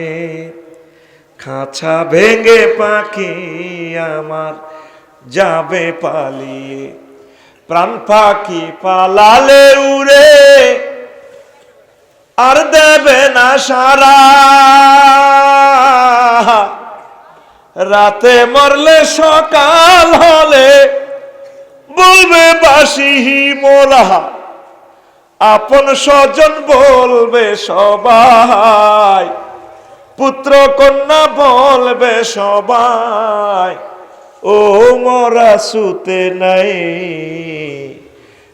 খাঁচা ভেঙে পাখি আমার যাবে পালিয়ে। প্রাণ পাখি পালালে উড়ে আর দেবে না সারা, রাতে মরলে সকাল হলে বলবে বাসি মোরা। আপন স্বজন বলবে সবাই, পুত্র কন্যা বলবে সবাই, ও মরা সুতে নাই।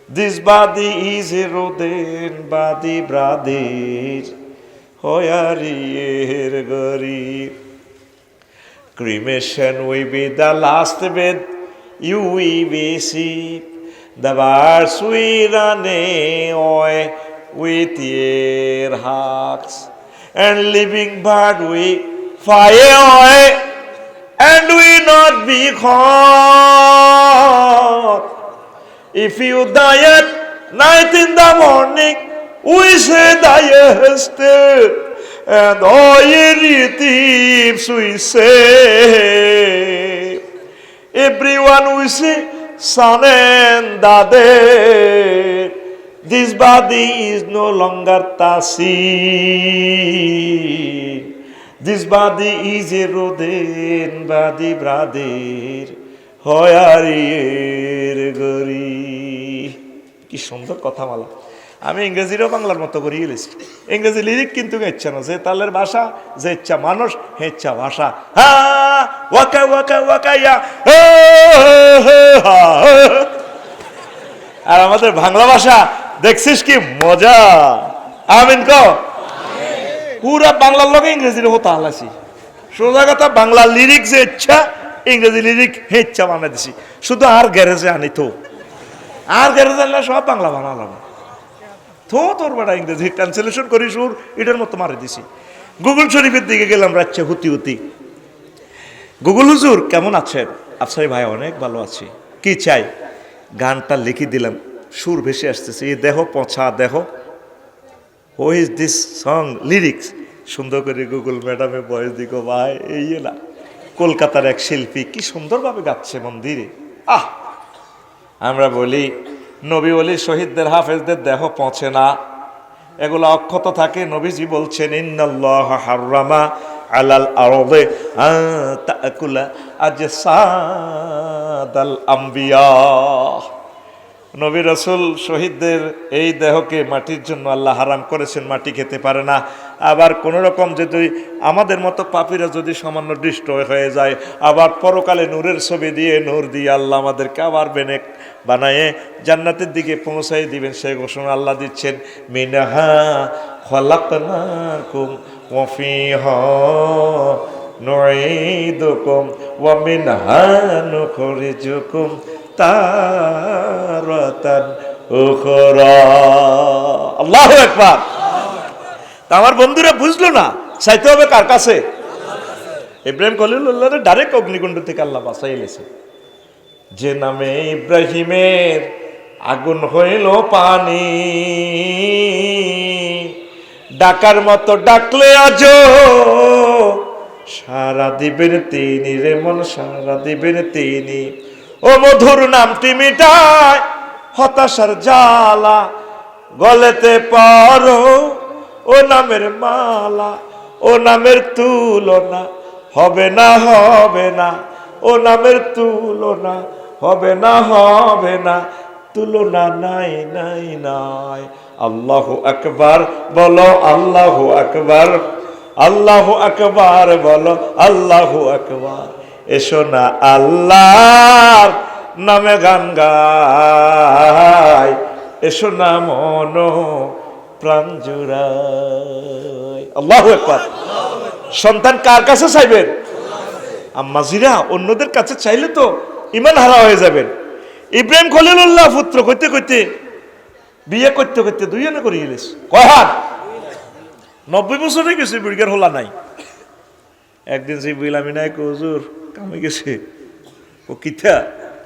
This body is eroding body brothers, hoyarier garib. Cremation will be the last bed you will receive. The birds will run away with your hearts, and living bird will fly away and will not be caught. If you die at night in the morning, we say die still, and all your thieves we say. Everyone we say, son and daughter, this body is no longer tasin. This body is eroding body brother, হয়ারির গরি। কি সুন্দর কথা বলা। আমি ইংরেজিরও বাংলার মতো করে গেছি। ইংরেজি লিরিক কিন্তু ইচ্ছা না, যে তালের ভাষা, যে ইচ্ছা মানুষ, হে ইচ্ছা ভাষা। ওয়াকা ওয়াকা ওয়াকা ইয়া। আর আমাদের বাংলা ভাষা দেখছিস কি মজা। আমিন কও। পুরা বাংলার লোক ইংরেজির হতো হালাসি। সোজা কথা, বাংলা লিরিক যে ইচ্ছা, ইংরেজি লিরিক হেচ্ছা বানাই দিছি। শুধু আর গ্যারেজে আনি তো, আর গ্যারেজে আনলে সব বাংলা বানালাম তো। তোর বেটা ইংরেজি ট্রান্সলেশন করি সুর এটার মতো মারি দিছি। গুগল শরীফের দিকে গেলাম রাচ্ছে হুতি হুতি। গুগল হুজুর কেমন আছেন? আফসারি ভাই অনেক ভালো আছি। কি চাই? গানটা লিখে দিলাম সুর ভেসে আসতেছে, এই দেহ পছা দেহ, who is this song lyrics, সুন্দর করে গুগল ম্যাডামে বয়স দিকো ভাই, এই না কলকাতার এক শিল্পী কি সুন্দরভাবে গাচ্ছে মন্দিরে। আমরা বলি নবী ওলি শহীদদের হাফেজদের দেহ পচে না, এগুলো অক্ষত থাকে। নবীজি বলছেন ইন্নাল্লাহ হাররামা আলাল আরদে তাকুলা আজসাদাল আম্বিয়া। নবী রাসূল শহীদদের এই দেহকে মাটির জন্য আল্লাহ হারাম করেছেন, মাটি খেতে পারে না। আবার কোন রকম যদি আমাদের মতো পাপীরা যদি সামান্য দৃষ্ট হয়ে যায়, আবার পরকালে নূরের ছবি দিয়ে নূর দিয়ে আল্লাহ আমাদেরকে আবার বেনেক বানায়ে জান্নাতের দিকে পৌঁছাই দিবেন, সেই ঘোষণা আল্লাহ দিচ্ছেন। মিনহা খলাকনাকুম ওয়া ফিহা নুঈদুকুম ওয়া মিনহা নুখরিজুকুম তারাতান উখরা। আল্লাহু আকবার। তা আমার বন্ধুরা বুঝলো না, চাইতে হবে কার কাছে? ইব্রাহিম খলিলুল্লাহর ডাইরেক্ট অগ্নিকুণ্ড থেকে আল্লাহ বাঁচাই লেছে। যে নামে ইব্রাহিমের আগুন হইল পানি, ডাকার মতো ডাকলে আজো সারা দিবেন তিনি, রে মন সারা দিবেন তিনি। ও মধুর নামটি মিটায় হতাশার জ্বালা, গলেতে পারো ও নামের মালা, ও নামের তুলনা হবে না হবে না, ও নামের তুলনা হবে না হবে না, তুলনা নাই নাই নাই। আল্লাহু আকবার বলো, আল্লাহু আকবার, আল্লাহু আকবার বলো, আল্লাহু আকবার। এসো না আল্লাহর নামে গান গাই, এসো না মন প্রাণ জুড়াই। আল্লাহু আকবার। সন্তান কার কাছে চাইবেন? আম্মাজিরা অন্যদের কাছে চাইলে তো ইমান হারা হয়ে যাবেন। ইব্রাহিম খলিলুল্লাহ পুত্র কইতে কইতে বিয়ে করতে করতে দুইজনে করে গেলিস কয় হাত 90 বছর হয়ে গেছে, বুড়িগার হোলা নাই। একদিন জিবরিল আমিন এক হুজুর কামে গেছে, ও কিথা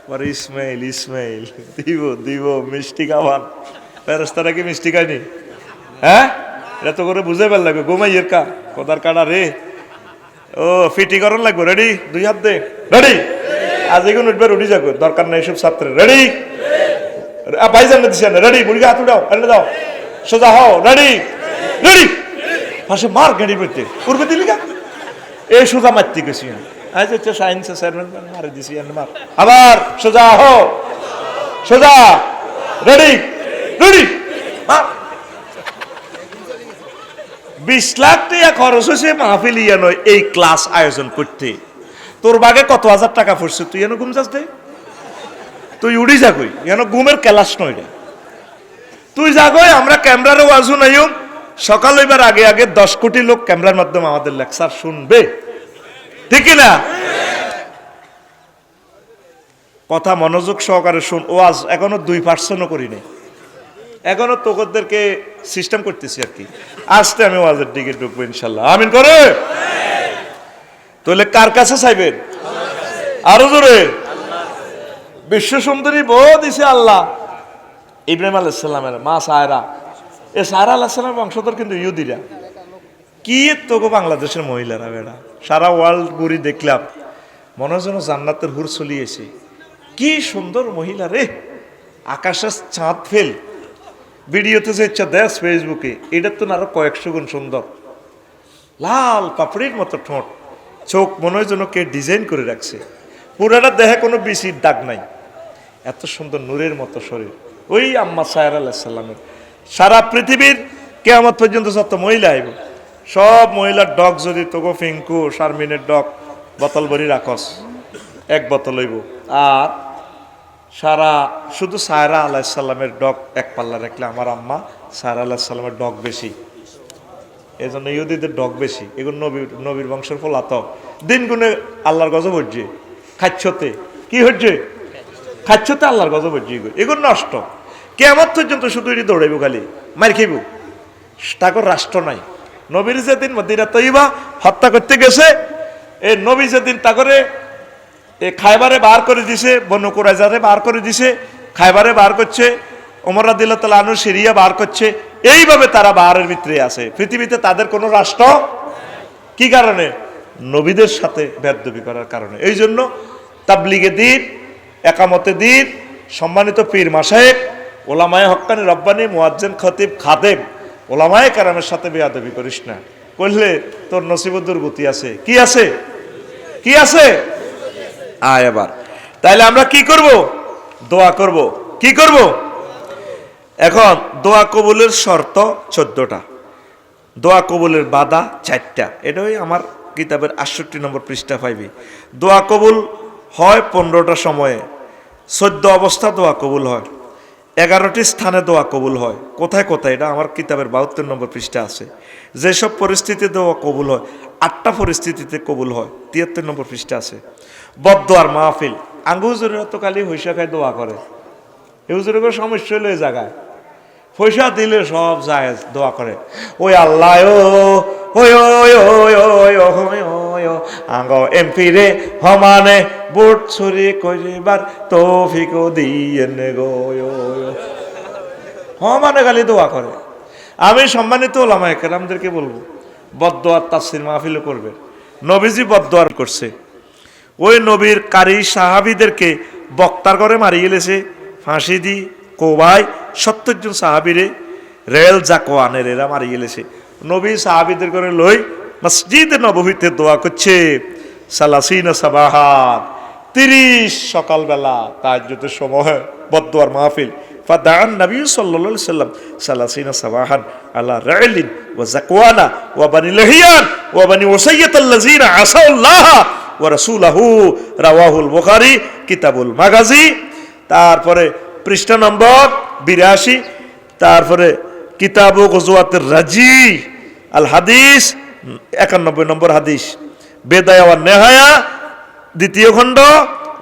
পরে ইসমাইল ইসমাইল দিব দিব মিষ্টি খাওয়ান। ফেরেশতারা কি মিষ্টি খায়নি? হ্যাঁ, এটা তো করে বুঝে ফেল লাগবে। গোমাইয়ের কা কোদার কাটা রে, ও ফিটি করন লাগবে। রেডি? দুই হাত দে, রেডি? আজ এগুন উঠবে, উঠি যাবে, দরকার নাই সব ছাত্রের। রেডি? ভাইজান দিচ্ছেন রেডি? বুড়িকে হাত উঠাও, এনে দাও, সোজা হও, রেডি? রেডি? পাশে মার গাড়ি পেতে উঠবে দিলি গা, এই সোজা মারতে গেছি। আজ হচ্ছে সায়েন্সে চেয়ারম্যান মারে দিছি, মার। আবার সোজা হও, সোজা, রেডি? রেডি? 20 লাখ টাকা খরচ হয়েছে মাহফিল ইয়ানো এই ক্লাস আয়োজন করতে। তোর বাগে কত হাজার টাকা পড়ছে, তুই এনে ঘুম যাস দে, তুই উড়ি যা কই, এন ঘুমের ক্লাস নয় রে, তুই যা কই। আমরা ক্যামেরারও ওয়াজু নাইও, সকাল হইবার আগে আগে 10 কোটি লোক ক্যামেরার মাধ্যমে আমাদের লেকচার শুনবে, ঠিক না? কথা মনোযোগ সহকারে শুন। ওয়াজ এখনো 2% করি নাই, এখনো তোদেরকে সিস্টেম করতেছি আর কি। আজকে আমি ওয়াজের দিকে ঢুকবো ইনশাল্লাহ। আমিন করে। তাহলে কার কাছে চাইবেন? আরো জোরে। বিশ্ব সুন্দরী বউ দিছে আল্লাহ ইব্রাহিম আলাইহিস সালামের মা সায়রা। এ সায়রা আলাইহিস সালামের বংশধর কিন্তু ইহুদিরা। কি তোকে বাংলাদেশের মহিলারা বেড়া, সারা ওয়ার্ল্ড ঘুরি দেখলাম, মনে হয় যেন জান্নাতের হুর চলিয়েছে। কি সুন্দর মহিলা রে, আকাশের চাঁদ ফেল। ভিডিওতে যে ইচ্ছা দেশ ফেসবুকে, এটার তো আরো কয়েকশো গুণ সুন্দর। লাল পাপড়ির মতো ঠোঁট, চোখ মনে হয় যেন কে ডিজাইন করে রাখছে। পুরাটা দেহে কোনো বিচির দাগ নাই, এত সুন্দর নূরের মতো শরীর। ওই আম্মা সায়রা আলাইহিস সালামের। সারা পৃথিবীর কিয়ামত পর্যন্ত যত মহিলা আইব, সব মহিলার ডগ যদি তোকে ফিঙ্কু শারমিনের ডগ বোতল ভরি রাখস, এক বোতল হইব। আর সারা শুধু সায়রা আলাইহিস সালামের ডগ এক পাল্লা রাখলে আমার আম্মা সায়রা আলাইহিস সালামের ডগ বেশি। এই জন্য ইহুদিদের ডগ বেশি। এগুলো নবীর বংশের ফলা তো দিন গুণে আল্লাহর গজব হচ্ছে। খাচ্ছতে কি হচ্ছে? খাচ্ছতে আল্লাহর গজব হচ্ছে। এগুলো নষ্ট। কিয়ামত পর্যন্ত শুধু এটি দৌড়াইব, খালি মার খাইব। তাকে রাষ্ট্র নাই। নবীর যেদিন মদিনা তৈবা হত্যা করতে গেছে, এই নবী যেদিন তাকে খাইবারে বার করে দিছে, বনু কুরাইজারে বার করে দিছে, খাইবারে বার করছে, ওমর রাদিয়াল্লাহু তাআলা আনহু সিরিয়া বার করছে, এইভাবে তারা বাহারের ভিতরে আছে। পৃথিবীতে তাদের কোনো রাষ্ট্র, কি কারণে? নবীদের সাথে বেয়াদবি করার কারণে। এই জন্য তাবলিগে দ্বীন, একামতে দ্বীন, সম্মানিত পীর মাশায়েখ, ওলামায়ে হক্কানি রব্বানি, মুয়াজ্জিন, খতিব, খাদেম, ওলামায়ে কেরামের সাথে বেয়াদবি করিস না, করলে তোর নসিবে দুর্গতি আছে। কি আছে? কি আছে? আয় এবার তাইলে আমরা কি করব? দোয়া করব। কি করব? এখন দোয়া কবুলের শর্ত 14টা, দোয়া কবুলের বাধা 4টা। এটাই আমার কিতাবের 68 নম্বর পৃষ্ঠা পাইবি। দোয়া কবুল হয় 15টা সময়ে, 14 অবস্থা দোয়া কবুল হয়, 11টি স্থানে দোয়া কবুল হয়। কোথায় কোথায়? এটা আমার কিতাবের 72 নম্বর পৃষ্ঠা আছে। যেসব পরিস্থিতিতে দোয়া কবুল হয়, 8টা পরিস্থিতিতে কবুল হয়, 73 নম্বর পৃষ্ঠা আছে। বদদোয়ার মাহফিল, আঙ্গুজুরের তো খালি হইসা খায় দোয়া করে, হুজুরের কোনো সমস্যা হলো এই জায়গায়, পয়সা দিলে সব যায় দোয়া করে, ওই আল্লাহ আঙ্গ এমপি রে হমানে বুট ছুরি করিবার তৌফিক দিয়েন গো, হমানে খালি দোয়া করে। আমি সম্মানিত ওলামায়ে কেরামদেরকে বলবো, বদদোয়ার তাফসীর মাহফিলও করবে। নবীজি বদদোয়া করছে, ওই নবীর কারি সাহাবীদেরকে বক্তার করে মারিয়ে গেলেছে ফাঁসি দি, কোবাই 70 জন সাহাবীরে রেল জাকওয়ানের এরা মারিয়ে গেলেছে। নবী সাহাবীদের করে লই মসজিদে নববীতে দোয়া করছে, সালাসিনা সাবাহাত, 30 সকালবেলা তাহাজ্জুদের সময় বদদোয়ার মাহফিল। ফাদান নবী সাল্লাল্লাহু আলাইহি সাল্লাম সালাসিনা সাবাহান আলা রাইলিন ওয়া জাকওয়ানা ওয়া বানি লাহিয়ান ওয়া বানি উসাইয়াত আল্লাযিনা আসাল্লাহ ওয়া রাসূলুহু, রাওয়াহুল বুখারী কিতাবুল মাগাজি। তারপরে পৃষ্ঠা নম্বর 82, তারপরে কিতাবু গজওয়াতির রাজি আল হাদিস 91 নম্বর হাদিস, বেদায়া ওয়ান নেহায়া 2য় খণ্ড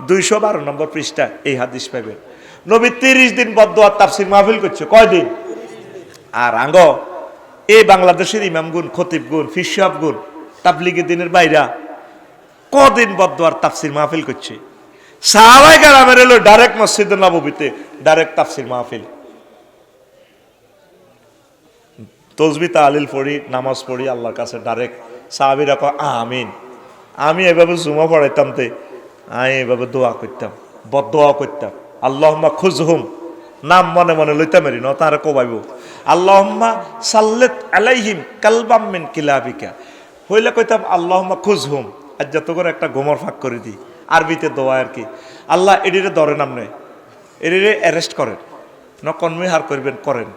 212 নম্বর পৃষ্ঠা এই হাদিস পাবেন। নবী 30 দিন বদদোয়ার তাফসীর মাহফিল করছে। কয়দিন? আর আঙ্গ এই বাংলাদেশের ইমামগুন, খতিবগুন, ফিসাবগুন, তাবলিগে দিনের বাইরা কদিন বদদোয়ার তাফসীর মাহফিল করছে। সাহাবায়ে কেরামের এলো ডাইরেক্ট মসজিদে নববীতে ডাইরেক্ট তাফসীর মাহফিল, তসবিহ তাহলিল পড়ি, নামাজ পড়ি আল্লাহর কাছে ডাইরেক্ট। সাহাবীরা কয় আমিন। আমি এভাবে জুমা পড়াইতাম, তে আমি এভাবে দোয়া করতাম, বদদোয়া করতাম। আল্লাহুম্মা খুজহুম, নাম মনে মনে লইতাম এরি ন, তারা কোবাইব। আল্লাহুম্মা সাল্লিত আলাইহিম কালবাম মিন কিলাবিকা, হইলে কইতাম আল্লাহুম্মা খুজহুম, আজ যত করে একটা গোমর ফাঁক করে দিই। আরবিতে দোয়া আর কি, আল্লাহ এডিরে ধরেন, আপনি এডিরে অ্যারেস্ট করেন, ন কনমি হার করবেন করেন।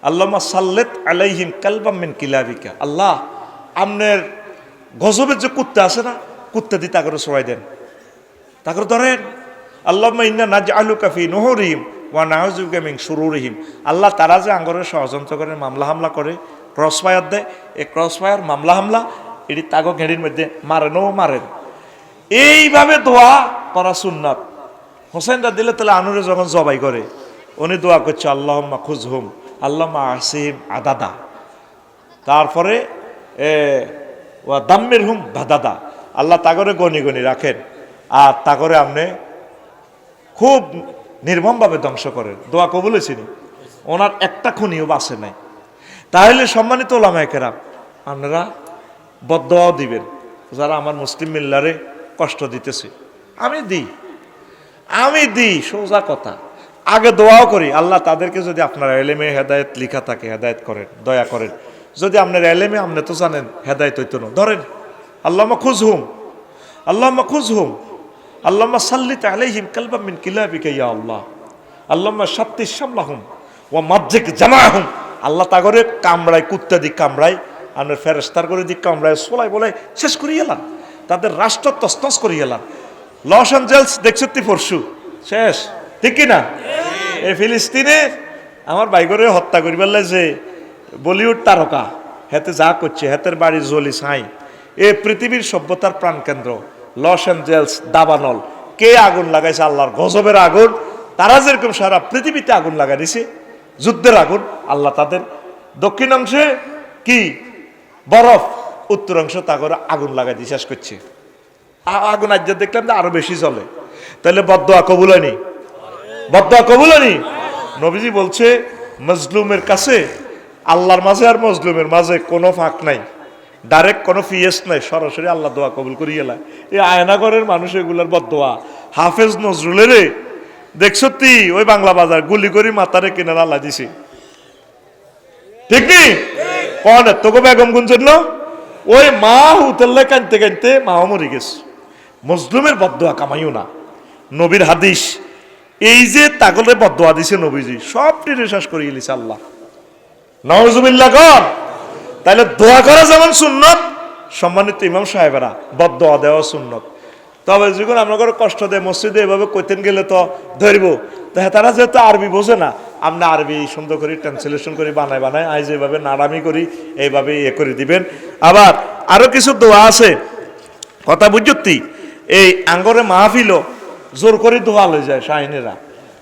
আল্লাহুম্মা সাল্লিত আলাইহিম কালবাম মিন কিলাবিকা, আল্লাহ আপনার গজবের যে কুত্তা আছে না, কুত্তা দিয়ে তাকে সরাই দেন, তাকে ধরেন। আল্লাহুম্মা ইন্না নাজআলুকা ফি নুহুরিহিম ওয়া নাউযুবিকা মিন শুরুরিহিম, আল্লাহ তারা যে আঙ্গরে ষড়যন্ত্র করে, মামলা হামলা করে, ক্রস ফায়ার দেয়, এই ক্রস ফায়ার মামলা হামলা এটি তাগো ঘেড়ির মধ্যে মারেনও মারেন। এইভাবে দোয়া করা সুন্নাত। হোসেন রাদিয়াল্লাহু আনহু যখন জবাই করে, উনি দোয়া করছে আল্লাহুম্মা খুজহুম আল্লাহুম্মা আসিহিম আদাদা, তারপরে ওয়া দাম্মিরহুম বাদাদা, আল্লাহ তাগরে গনি গনি রাখেন আর তাগরে আপনি খুব নির্মমভাবে ধ্বংস করেন। দোয়া কবুল হয়েছিল, ওনার একটা খুনিও বাঁচে নাই। তাহলে সম্মানিত ওলামায়ে কেরাম, আপনারা বদদোয়াও দিবেন যারা আমার মুসলিম মিল্লারে কষ্ট দিতেছে। আমি দিই সোজা কথা, আগে দোয়াও করি আল্লাহ তাদেরকে যদি আপনার এলেমে হেদায়েত লিখা থাকে হেদায়েত করেন, দয়া করেন। যদি আপনার এলেমে আপনি তো জানেন হেদায়েত হইতো না, ধরেন আল্লাহুম্মা খুজহুম, আল্লাহুম্মা খুজহুম, আল্লাহুম্মা সাল্লিত আলাইহিম কালবাম মিন কিলাবিকা ইয়া আল্লাহ, আল্লাহুম্মা শাত্তিস শামলাহুম ওয়া মাজ্জিক জামাআহুম, আল্লাহ তাগরে কামড়ায়, কুত্তা দিক কামড়ায়, আপনার ফেরেশতার করে দিক কামড়ায়, সোলাই বলাই শেষ করিয়ে এলাম, তাদের রাষ্ট্র তসতস করিয়ে এলাম। লস অ্যাঞ্জেলস দেখছি পরশু শেষ, ঠিক কিনা? এই ফিলিস্তিনে আমার বাইগরে হত্যা করিবার যে বলিউড তারকা, হেতে যা করছে, হেতের বাড়ি জলি ছাই। এ পৃথিবীর সভ্যতার প্রাণকেন্দ্র লস অ্যাঞ্জেলস, দাবানল, কে আগুন লাগাইছে? আল্লাহর গজবের আগুন। তারা যেরকম সারা পৃথিবীতে আগুন লাগাই দিছে, যুদ্ধের আগুন। আল্লাহ তাদের দক্ষিণ অংশে কি বরফ, উত্তর অংশ তাগরে আগুন লাগাই দিয়ে শেষ করছে। আগুন আজ দেখলাম যে আরো বেশি জ্বলে। তাহলে বদদোয়া কবুল হয়নি? বদদোয়া কবুল হয়নি? নবীজি বলছে মজলুমের কাছে আল্লাহর মাঝে আর মজলুমের মাঝে কোনো ফাঁক নাই, ডাইরেক্ট কোনো ফিয়েস নাই, সরাসরি আল্লাহ দোয়া কবুল করিয়ে এলা। এই আয়নাগরের মানুষ এগুলার বদদোয়া। হাফেজ নজরুলের দেখছ তুই ওই বাংলা বাজার গুলি করি মাথারে কিনার আল্লাহ দিছি, ঠিক নি? কন তোকে বেগমগুন জন্য ওই মা হুতেল্লে কানতে কানতে মাও মরে গেছে। মজলুমের বদদোয়া কামাইও না। নবীর হাদিস এই যে তাগলে বদদোয়া দিছে নবীজি সবটি শেষ করিয়ে লিছে আল্লাহ। নাউজুবিল্লাহ কর। তাহলে দোয়া করা যেমন সুন্নত, সম্মানিত ইমাম সাহেবেরা বদদোয়া দেওয়া সুন্নত। তবে যখন আপনার কষ্ট দেয় মসজিদে এভাবে কইতেন গেলে তো ধরব, তারা যেহেতু আরবি বোঝে না, আমরা আরবি সুন্দর করে ট্রান্সলেশন করে বানায় বানায় আজ এইভাবে নাড়ামি করি, এইভাবে ইয়ে করে দিবেন। আবার আরো কিছু দোয়া আছে, কথা বুঝতি এই আঙ্গরে মাহফিল জোর করে দোয়া লয়ে যায় শাহিনেরা,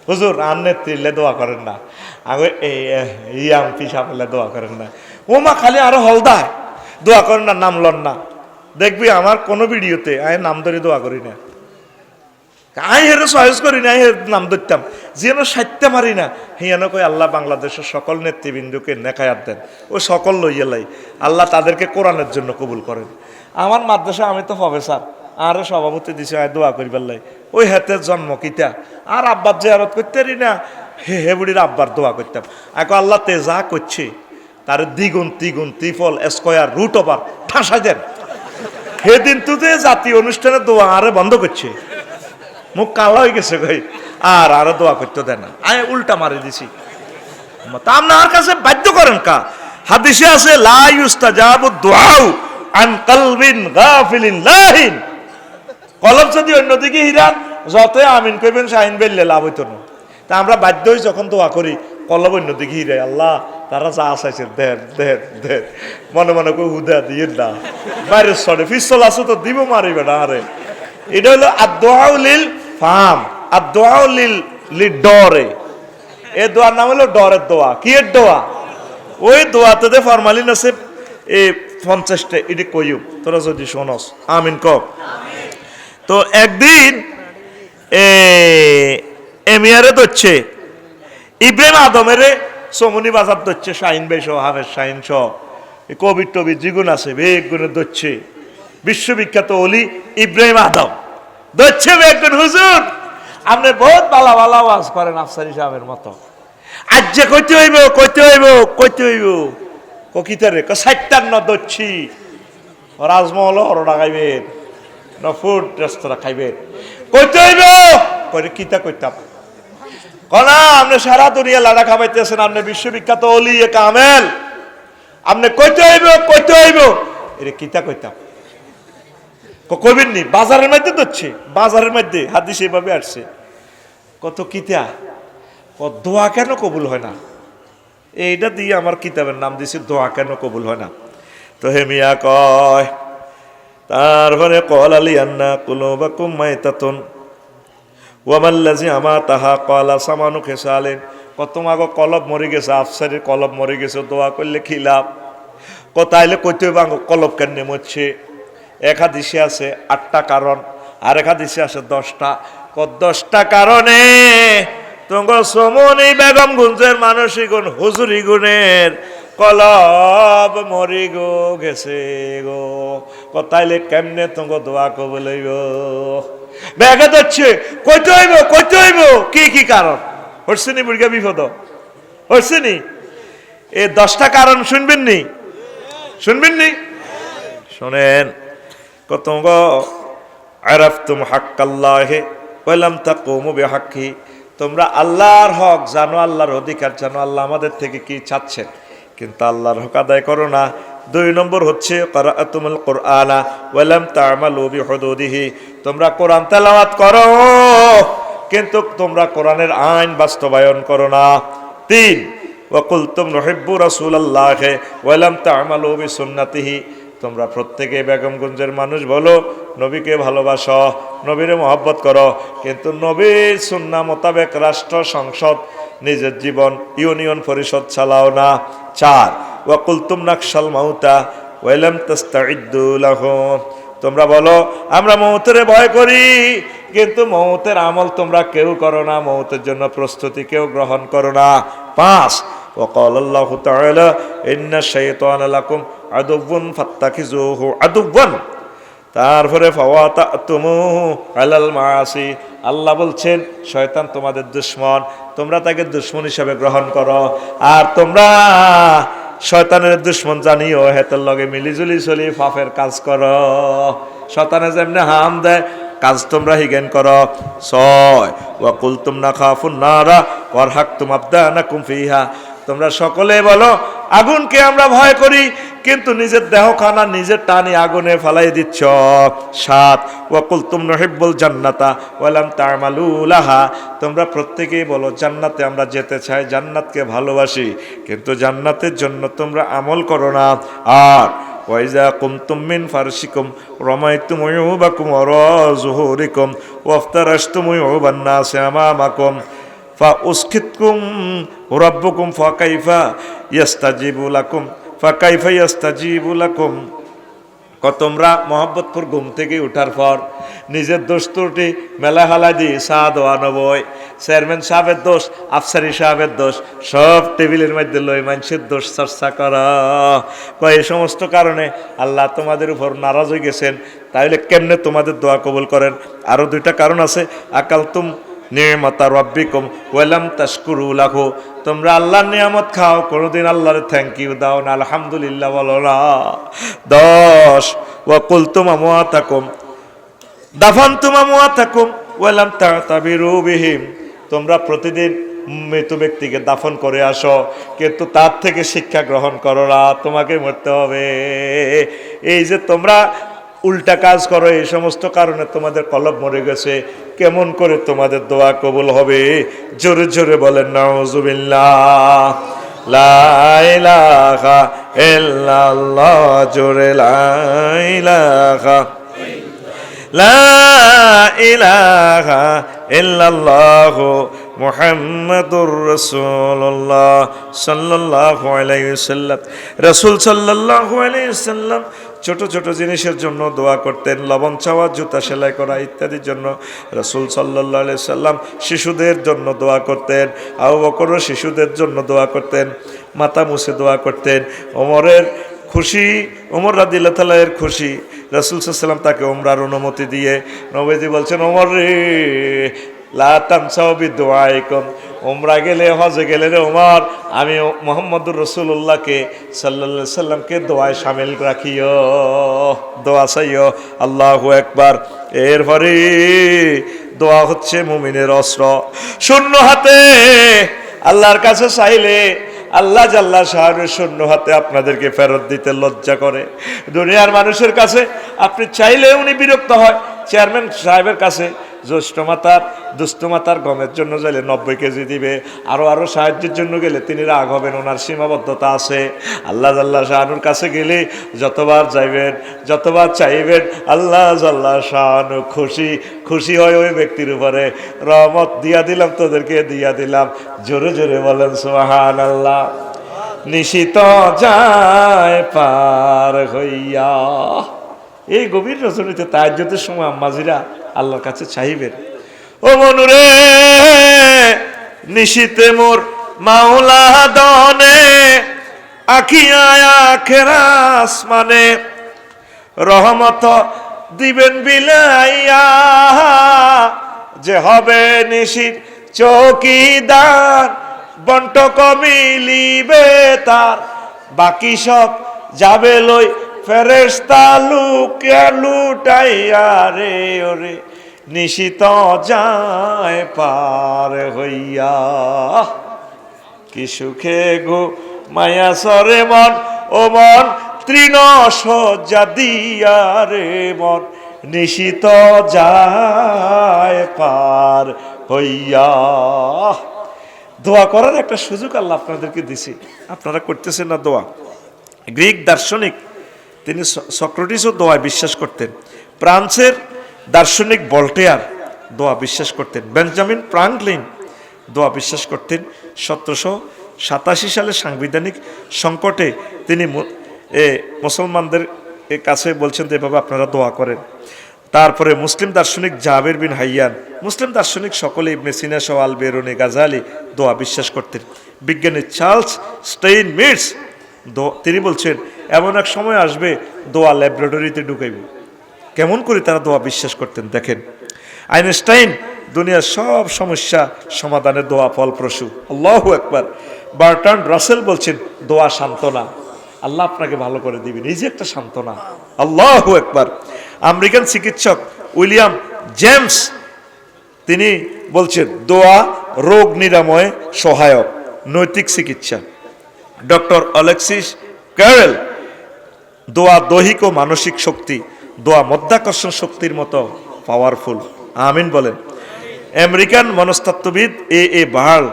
হুজুর আর নেত্রীলে দোয়া করেন না, আগে ইয়াম পিসাবলে দোয়া করেন না, ও মা খালি আরো হলদায় দোয়া করেন না, নাম লন না। দেখবি আমার কোনো ভিডিওতে আমি নাম ধরে দোয়া করি না, আমি হেরে সহজ করি না, নাম ধরতাম যেন সাইতে মারি না। হিয়ানো কই আল্লাহ বাংলাদেশের সকল নেতৃবৃন্দকে নেকায়াত দেন, ও সকল লইয়ালাই আল্লাহ তাদেরকে কোরআনের জন্য কবুল করেন। আমার মাদ্রাসা আমি তো প্রফেসর, আর সভাপতি দিছে আয় দোয়া করিবার লাই, ওই হাতে জন্ম কিতা আর আব্বার জিয়ারত করতে পারি না, হে বুড়ির আব্বার দোয়া করতাম। এখন আল্লাহ তে যা করছে তার দ্বিগুণ তিগুণ ত্রিফল স্কয়ার রুট ওভার ঠাসা দেন। সেদিন তো যে জাতীয় অনুষ্ঠানে দোয়া আরে বন্ধ করছে, মুখ কালা হয়ে গেছে কই, আর আরো দোয়া করতে দেয় না, আমি উল্টা মারি দিছি। তা আপনার কাছে বাধ্য করেন কা? হাদিসে আছে লা ইউস্তাজাবু দুআউ আন কলবিন গাফিলিন লাহিন। কলব যদি অন্যদিকে হিরান যতই আমিন কইবেন শাহিন বেললে লাভ হইতো না। তা আমরা বাধ্য হই যখন দোয়া করি কলব অন্যদিকে হিরে, আল্লাহ তারা যা চাইছে দেন দেন দেন, মনে মনে কই হুদা দিয়ে না, বাইরের সরে পিস্তল আছে তো দিব মারিবে না। আরে এটা হলো আদ-দুআউ লিল ফাম, আদ-দুআউ লিল ডরে। এই দোয়ার নাম হলো ডরের দোয়া। কি এর দোয়া? ওই দোয়াতে ফরমালিন আছে এই 50টা, এটি কইও তোরা যদি শোনস। আমিন কক। তো একদিন এমিয়ারে ধরছে, ইব্রাহিম আদমের সমনি বাজার ধরছে, শাহিন বেশ হাফেজ শাহিন সহ কবির টবির জিগুন আছে বেগুনে ধরছে। বিশ্ববিখ্যাত অলি ইব্রাহিম আদম ধরছে বেগুন, হুজুর আপনি বহুত বালা বালা ওয়াজ করেন আফসারি সাহেবের মতো, আজ যে কইতে হইব কইতে হইব কইতে হইব। ককিতারে 60টার ন ধরছি, রাজমহল হরডা খাইবেন না ফুড রেস্তোরাঁ খাইবেন, কইতে হইব করে কিতা কইতাম কনা আপনি সারা দুনিয়া লাড়া খাবাইতেছেন, আপনি বিশ্ববিখ্যাত অলি এ কামেল, আপনি কইতে হইব এরে কিতা কইতাম কইবেন নি? বাজারের মধ্যে ধরছে, বাজারের মধ্যে হাদিস এভাবে আসছে। কত কিতা দোয়া কেন কবুল হয় না? এইটা দিয়ে আমার কিতাবের নাম দিছে দোয়া কেন কবুল হয় না। তো হেমিয়া কয় তারপরে কল আলী আন্না কুলুবাকুম মাইতাতুন ওয়ামাল্লাজি আমা তাহা কলা সামানু খেসালেন। কত মাগো কলব মরে গেছে, আফসারের কলব মরে গেছে, দোয়া করলে কি লাভ? কোথাইলে কইতে কলব কেন মরছে? এক হাদিসে আছে 8টা কারণ, আর এক হাদিসে আছে 10টা। 10টা কারণে তোমার সমনি বেগমগঞ্জের মানসিক গুণ হুজুরি গুণের কলব মরি গো গেছে গো। কোথাইলে কেমনে তোমাকে দোয়া কবুল হইব? ব্যাগে ধরছে, কইতে হইব কি কি কারণ হচ্ছে নি? বুড়িয়া বিপদ হচ্ছে নি? এই 10টা কারণ শুনবেন নি? শুনবেন নি? শোনেন। কত আরাফতুম হাক্কাল্লাহি ওয়া লাম তাকুমু বিহাক্কি। তোমরা আল্লাহর হক জানো, আল্লাহর অধিকার জানো, আল্লাহ আমাদের থেকে কি চাচ্ছেন, কিন্তু আল্লাহর হক আদায় করো না। 2 নম্বর হচ্ছে ক্রাআতুমুল কুরআনা ওয়া লাম তা'মালু বিহুদুদিহি। তোমরা কোরআন তেলাওয়াত করো কিন্তু তোমরা কোরআনের আইন বাস্তবায়ন করো না। 3 ওয়া কুলতুম নুহিব্বু রাসূলুল্লাহি ওয়া লাম তা'মালু বিসুন্নতিহি। তোমরা প্রত্যেকে বেগমগঞ্জের মানুষ বলো নবীকে ভালোবাসো, নবীরে মহব্বত করো, কিন্তু নবীর সুন্নাহ মোতাবেক রাষ্ট্র সংসদ নিজের জীবন ইউনিয়ন পরিষদ চালাও না। 4 ওয়া কুলতুম নাকশাল মাউতা ওয়া লাম তাস্তাইদ্দু লাহু। তোমরা বলো আমরা মউতের ভয় করি কিন্তু মওতের আমল তোমরা কেউ করো না, মওতের জন্য প্রস্তুতি কেউ গ্রহণ করো না। 5 وقال الله تعالى إن الشيطان لكم عدو فاتخذوه عدوا। তারপরে ফাওয়াতাতুমুহু আলাল মাআসি, আল্লাহ বলছেন শয়তান তোমাদের দুশমন, তোমরা তাকে দুশমন হিসেবে গ্রহণ করো। আর তোমরা শয়তানের দুশমন জানিও হেতের লগে মিলিজুলি চলি পাপের কাজ করো। শয়তানে যেমনে হাম দেয় কাজ তোমরা হিগেন করো। 6 ওয়া কুলতুম নাখাফুন নারা ওয়ারহাকতুম আবদানাকুম ফিহা, তোমরা সকলে বলো আগুনকে আমরা ভয় করি, কিন্তু নিজের দেহখানা নিজের টানি আগুনে ফালাই দিচ্ছ। 7 ওয়া কুলতুম নুহিব্বুল জান্নাতা ওয়া লাম তা'মালু লাহা, তোমরা প্রত্যেকেই বলো জান্নাতে আমরা যেতে চাই, জান্নাতকে ভালোবাসি, কিন্তু জান্নাতের জন্য তোমরা আমল করো না। আর ওয়াইজা কুমতুম মিন ফারশিকুম রামাইতুম উয়ুবাকুম ওয়া যুহুরিকুম ওয়াফতারাশতুম উয়ুবান নাস আমামাকুম ফাউসকিতকুম রাব্বুকুম ফাকাইফা ইয়াস্তাজিবু লাকুম ফাকাইফা ইয়াস্তাজিবু লাকুম। তোমরা মহব্বতপুর ঘুম থেকে উঠার পর নিজের দোষ ত্রুটি মেলা হালা দিয়ে চা দেওয়া নবই, চেয়ারম্যান সাহেবের দোষ, আফসারি সাহেবের দোষ, সব টেবিলের মধ্যে লই মানুষের দোষ চর্চা করা। এই সমস্ত কারণে আল্লাহ তোমাদের উপর নারাজ হয়ে গেছেন। তাহলে কেমনে তোমাদের দোয়া কবুল করেন? আরো 2টা কারণ আছে। আকালতুম নি'মাতা রাব্বিকুম ওয়া লাম তাশকুরু লাহু, তোমরা আল্লাহর নিয়ামত খাও, কোনোদিন আল্লাহর থ্যাংক ইউ দাও না, আলহামদুলিল্লাহ বলো না। 10 ওয়া কুলতুম আমওয়াতাকুম দাফানতুম আমওয়াতাকুম ওয়া লাম তা'তাবিরু বিহিম, তোমরা প্রতিদিন মৃত ব্যক্তিকে দাফন করে আসো, কিন্তু তার থেকে শিক্ষা গ্রহণ করো না, তোমাকে মরতে হবে। এই যে তোমরা উল্টা কাজ করো, এই সমস্ত কারণে তোমাদের কলব মরে গেছে। কেমন করে তোমাদের দোয়া কবুল হবে? জোরে জোরে বলেন নাউজুবিল্লাহ। লা ইলাহা ইল্লাল্লাহ, জোরে লা ইলাহা ইল্লাল্লাহু মুহাম্মাদুর রাসূলুল্লাহ সাল্লাল্লাহু আলাইহি ওয়াসাল্লাম। রাসূল সাল্লাল্লাহু আলাইহি ওয়াসাল্লাম ছোট ছোট জিনিসের জন্য দোয়া করতেন, লবণ চাওয়া, জুতা সেলাই করা ইত্যাদির জন্য রাসূল সাল্লাল্লাহু আলাইহি ওয়াসাল্লাম শিশুদের জন্য দোয়া করতেন। আবু বকরও শিশুদের জন্য দোয়া করতেন, মাথা মুছে দোয়া করতেন। ওমরের খুশি, ওমর রাদিয়াল্লাহু তাআলা এর খুশি, রাসূল সাল্লাল্লাহু আলাইহি ওয়াসাল্লাম তাকে উমরার অনুমতি দিয়ে নবীজি বলছেন, ওমর রে লা তানসাউ বিদুআইকুম, উমরা গেলে হজে গেলে রে ওমর, আমি মুহাম্মদুর রাসূলুল্লাহকে সাল্লাল্লাহু আলাইহি সাল্লামকে দোয়ায় শামিল রাখিও, দোয়া চাইও। আল্লাহু আকবার। এরপরে দোয়া হচ্ছে মুমিনের অস্ত্র। শূন্য হাতে আল্লাহর কাছে চাইলে আল্লাহ জাল্লা শাহরুর শূন্য হাতে আপনাদেরকে ফেরত দিতে লজ্জা করে। দুনিয়ার মানুষের কাছে আপনি চাইলে উনি বিরক্ত হয়। চেয়ারম্যান সাহেবের কাছে জ্যৈষ্ঠ মাতার দুস্থ মাতার গমের জন্য চাইলে 90 কেজি দিবে, আরো সাহায্যের জন্য গেলে তিনি রাগ হবেন, ওনার সীমাবদ্ধতা আছে। আল্লাহ জাল্লা শাহানুর কাছে গেলে যতবার যাইবেন, যতবার চাইবেন, আল্লাহ জাল্লা শাহানু খুশি হয় ওই ব্যক্তির উপরে। রহমত দিয়া দিলাম, তোদেরকে দিয়া দিলাম। জোরে জোরে বলেন সুবহানাল্লাহ। নিশিত যায় পার হইয়া, এই গভীর রজনীতে তাহাজ্জুদের সময় আম্মাজিরা আল্লাহর কাছে চাইবেন, ও মনুরে নিশিতে মোর মাওলা দনে আখিয়া আখেরা আসমানে রহমত দিবেন বিলাইয়া, যে হবে নিশিত চৌকিদার বন্টক মিলিবে তার, বাকি সব যাবে লই ফেরেশতা লুটাইয়া রে ওরে নিশিত যায় পার হইয়া। কি সুখে গো মায়া সরে মন, ও মন তৃণ সজ্জা দিয়া রে মন নিশিত যায় পার হইয়া। দোয়া করার একটা সুযোগ আল্লাহ আপনাদেরকে দিছি, আপনারা করতেছেন না দোয়া। গ্রিক দার্শনিক তিনি সক্রেটিসও দোয়ায় বিশ্বাস করতেন, ফ্রান্সের দার্শনিক ভল্টেয়ার দোয়া বিশ্বাস করতেন, বেঞ্জামিন ফ্রাঙ্কলিন দোয়া বিশ্বাস করতেন। 1787 সালে সাংবিধানিক সংকটে তিনি মুসলমানদের কাছে বলছেন যে এভাবে আপনারা দোয়া করেন। তারপরে মুসলিম দার্শনিক জাবের বিন হাইয়ান, মুসলিম দার্শনিক সকলে ইবনে সিনা সহ আল বেরুনি গাজালি দোয়া বিশ্বাস করতেন। বিজ্ঞানী চার্লস স্টেইনমিটস তিনি বলছেন এমন এক সময় আসবে দোয়া ল্যাবরেটরিতে ঢুকাইব। কেমন করে তারা দোয়া বিশ্বাস করতেন দেখেন। আইনস্টাইন দুনিয়ার সব সমস্যা সমাধানের দোয়া ফলপ্রসূ। আল্লাহু আকবার। বার্ট্রান্ড রাসেল বলছেন দোয়া সান্ত্বনা, আল্লাহ আপনাকে ভালো করে দিবেন, এই যে একটা সান্ত্বনা। আল্লাহু আকবার। আমেরিকান চিকিৎসক উইলিয়াম জেমস তিনি বলছেন দোয়া রোগ নিরাময়ে সহায়ক, নৈতিক চিকিৎসা। ডক্টর অ্যালেক্সিস ক্যারেল দোয়া দৈহিক ও মানসিক শক্তি, দোয়া মধ্যাকর্ষণ শক্তির মতো পাওয়ারফুল। আমিন বলেন। আমেরিকান মনস্তত্ত্ববিদ এ বাহাল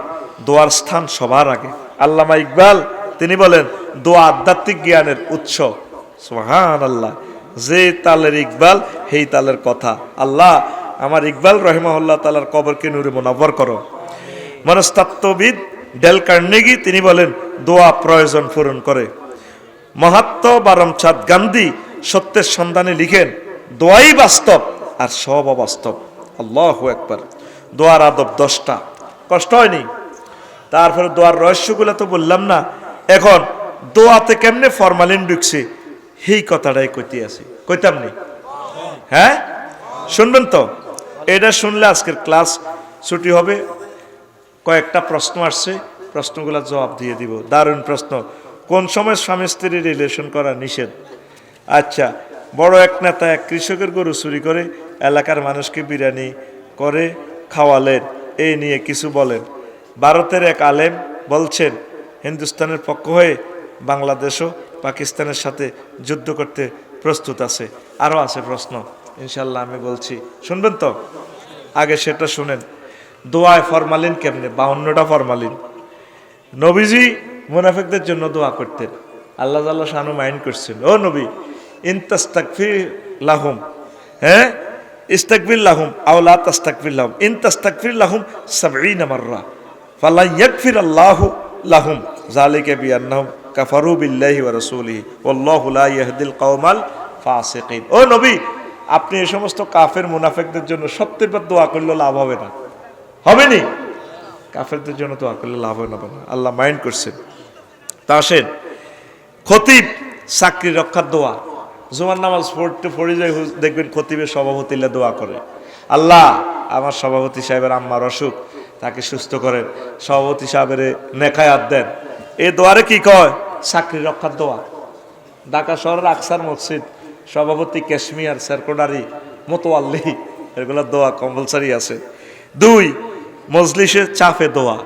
দোয়ার স্থান সবার আগে। আল্লামা ইকবাল তিনি বলেন দোয়া আধ্যাত্মিক জ্ঞানের উৎস। সুবহানাল্লাহ। যে তালের ইকবাল সেই তালের কথা। আল্লাহ আমার ইকবাল রহিমাহুল্লাহ তাআলার কবরকে নূরে মুনাব্বর করো। মনস্তত্ত্ববিদ ডেল কার্নেগি তিনি বলেন দোয়া প্রয়োজন পূরণ করে। মহাত্মা বারামচাঁদ গান্ধী সত্যের সন্ধানে লিখেন দোয়াই বাস্তব আর সব অবাস্তব। আল্লাহু আকবার। দোয়ার আদব 10টা, কষ্ট হয়নি। তারপরে দোয়ার রহস্যগুলো তো বললাম না। এখন দোয়াতে কেমনে ফরমালিন ঢুকছে সেই কথাটাই কইতে আছে, কইতাম নি? হ্যাঁ শুনবেন তো? এটা শুনলে আজকের ক্লাস ছুটি হবে। কয়েকটা প্রশ্ন আসছে, প্রশ্নগুলো জবাব দিয়ে দিব। দারুণ প্রশ্ন। কোন সময় স্বামী স্ত্রীর রিলেশন করা নিষেধ? আচ্ছা, বড় এক নেতা এক কৃষকের গরু চুরি করে এলাকার মানুষকে বিরিয়ানি করে খাওয়ালেন, এই নিয়ে কিছু বলেন। ভারতের এক আলেম বলছেন হিন্দুস্তানের পক্ষ হয়ে বাংলাদেশও পাকিস্তানের সাথে যুদ্ধ করতে প্রস্তুত আছে। আরও আছে প্রশ্ন, ইনশাল্লাহ আমি বলছি, শুনবেন তো? আগে সেটা শুনেন। দোয়ায় ফরমালিন কেমনে? 52টা ফরমালিন। নবীজি মুনাফিকদের জন্য দোয়া করতেন। আল্লাহ তাআলা শানু মাইন্ড করছেন, ও নবী ইনতাস্তাগফির লাহুম, হ্যাঁ ইস্তাগফির লাহুম আও লা তাস্তাগফির লাহুম ইন তাস্তাগফির লাহুম 70 মাররা ফালা ইয়াগফির আল্লাহু লাহুম যালিকা বিআন্নাহুম কাফারু বিল্লাহি ওয়া রাসূলিহি ওয়াল্লাহু লা ইয়াহদিল কওমাল ফাসিকিন। ও নবী আপনি এই সমস্ত কাফের মুনাফিকদের জন্য 70 বার দোয়া করলে লাভ হবে না? হবে নি? কাফেরদের জন্য দোয়া করলে লাভ হবে না, আল্লাহ মাইন্ড করছেন। তা আসেন, খতিব চাকরি রক্ষার দোয়া। জুমার নামাজ পড়ে যায় দেখবেন খতিবের সভাপতিরা দোয়া করে, আল্লাহ আমার সভাপতি সাহেবের আম্মার অসুখ, তাকে সুস্থ করেন, সভাপতি সাহেবের নেখায়াত দেন। এই দোয়ারে কি কয়? চাকরি রক্ষার দোয়া। ঢাকা শহরের আকসার মসজিদ সভাপতি ক্যাশমিয়ার সেক্রেটারি মোতোয়াল্লি এগুলো দোয়া কম্পালসারি আছে। 2 মজলিসে চাপে দোয়া,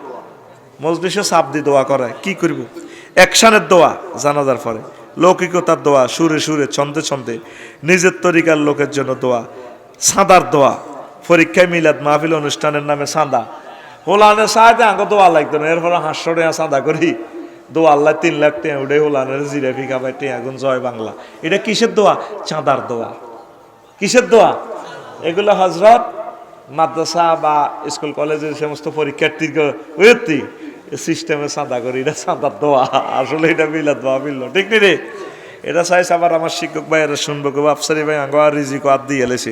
মজলিসে চাপ দিয়ে দোয়া করায়। কি করব? অ্যাকশনের দোয়া জানাজার পরে, লৌকিকতার দোয়া সুরে সুরে ছন্দে ছন্দে, নিজের তরিকার লোকের জন্য দোয়া, সাদার দোয়া, পরীক্ষায় মিলাদ মাহফিল অনুষ্ঠানের নামে সাদা হোলানে সাহায্যে আগে দোয়া লাগতো না। এরপরে 500 টাকা সাদা করি দোয়া, আল্লাহ 3 লাখ টাকা উঠে হোলানের জিরাফি খাবাই টেয়া গুণ জয় বাংলা। এটা কিসের দোয়া? চাঁদার দোয়া। কিসের দোয়া? এগুলো হজরত মাদ্রাসা বা স্কুল কলেজের সমস্ত পরীক্ষার্থী সিস্টেমে চাঁদা করি, এটা চাঁদার দোয়া। আসলে এটা মিলাদ মাহফিল ঠিক নি রে? এটা চাইছে আবার আমার শিক্ষক ভাইয়েরা শুনবো, কেউ আফসারি ভাই আঙ্গা রিজিক আদ দিয়ে এলেছে।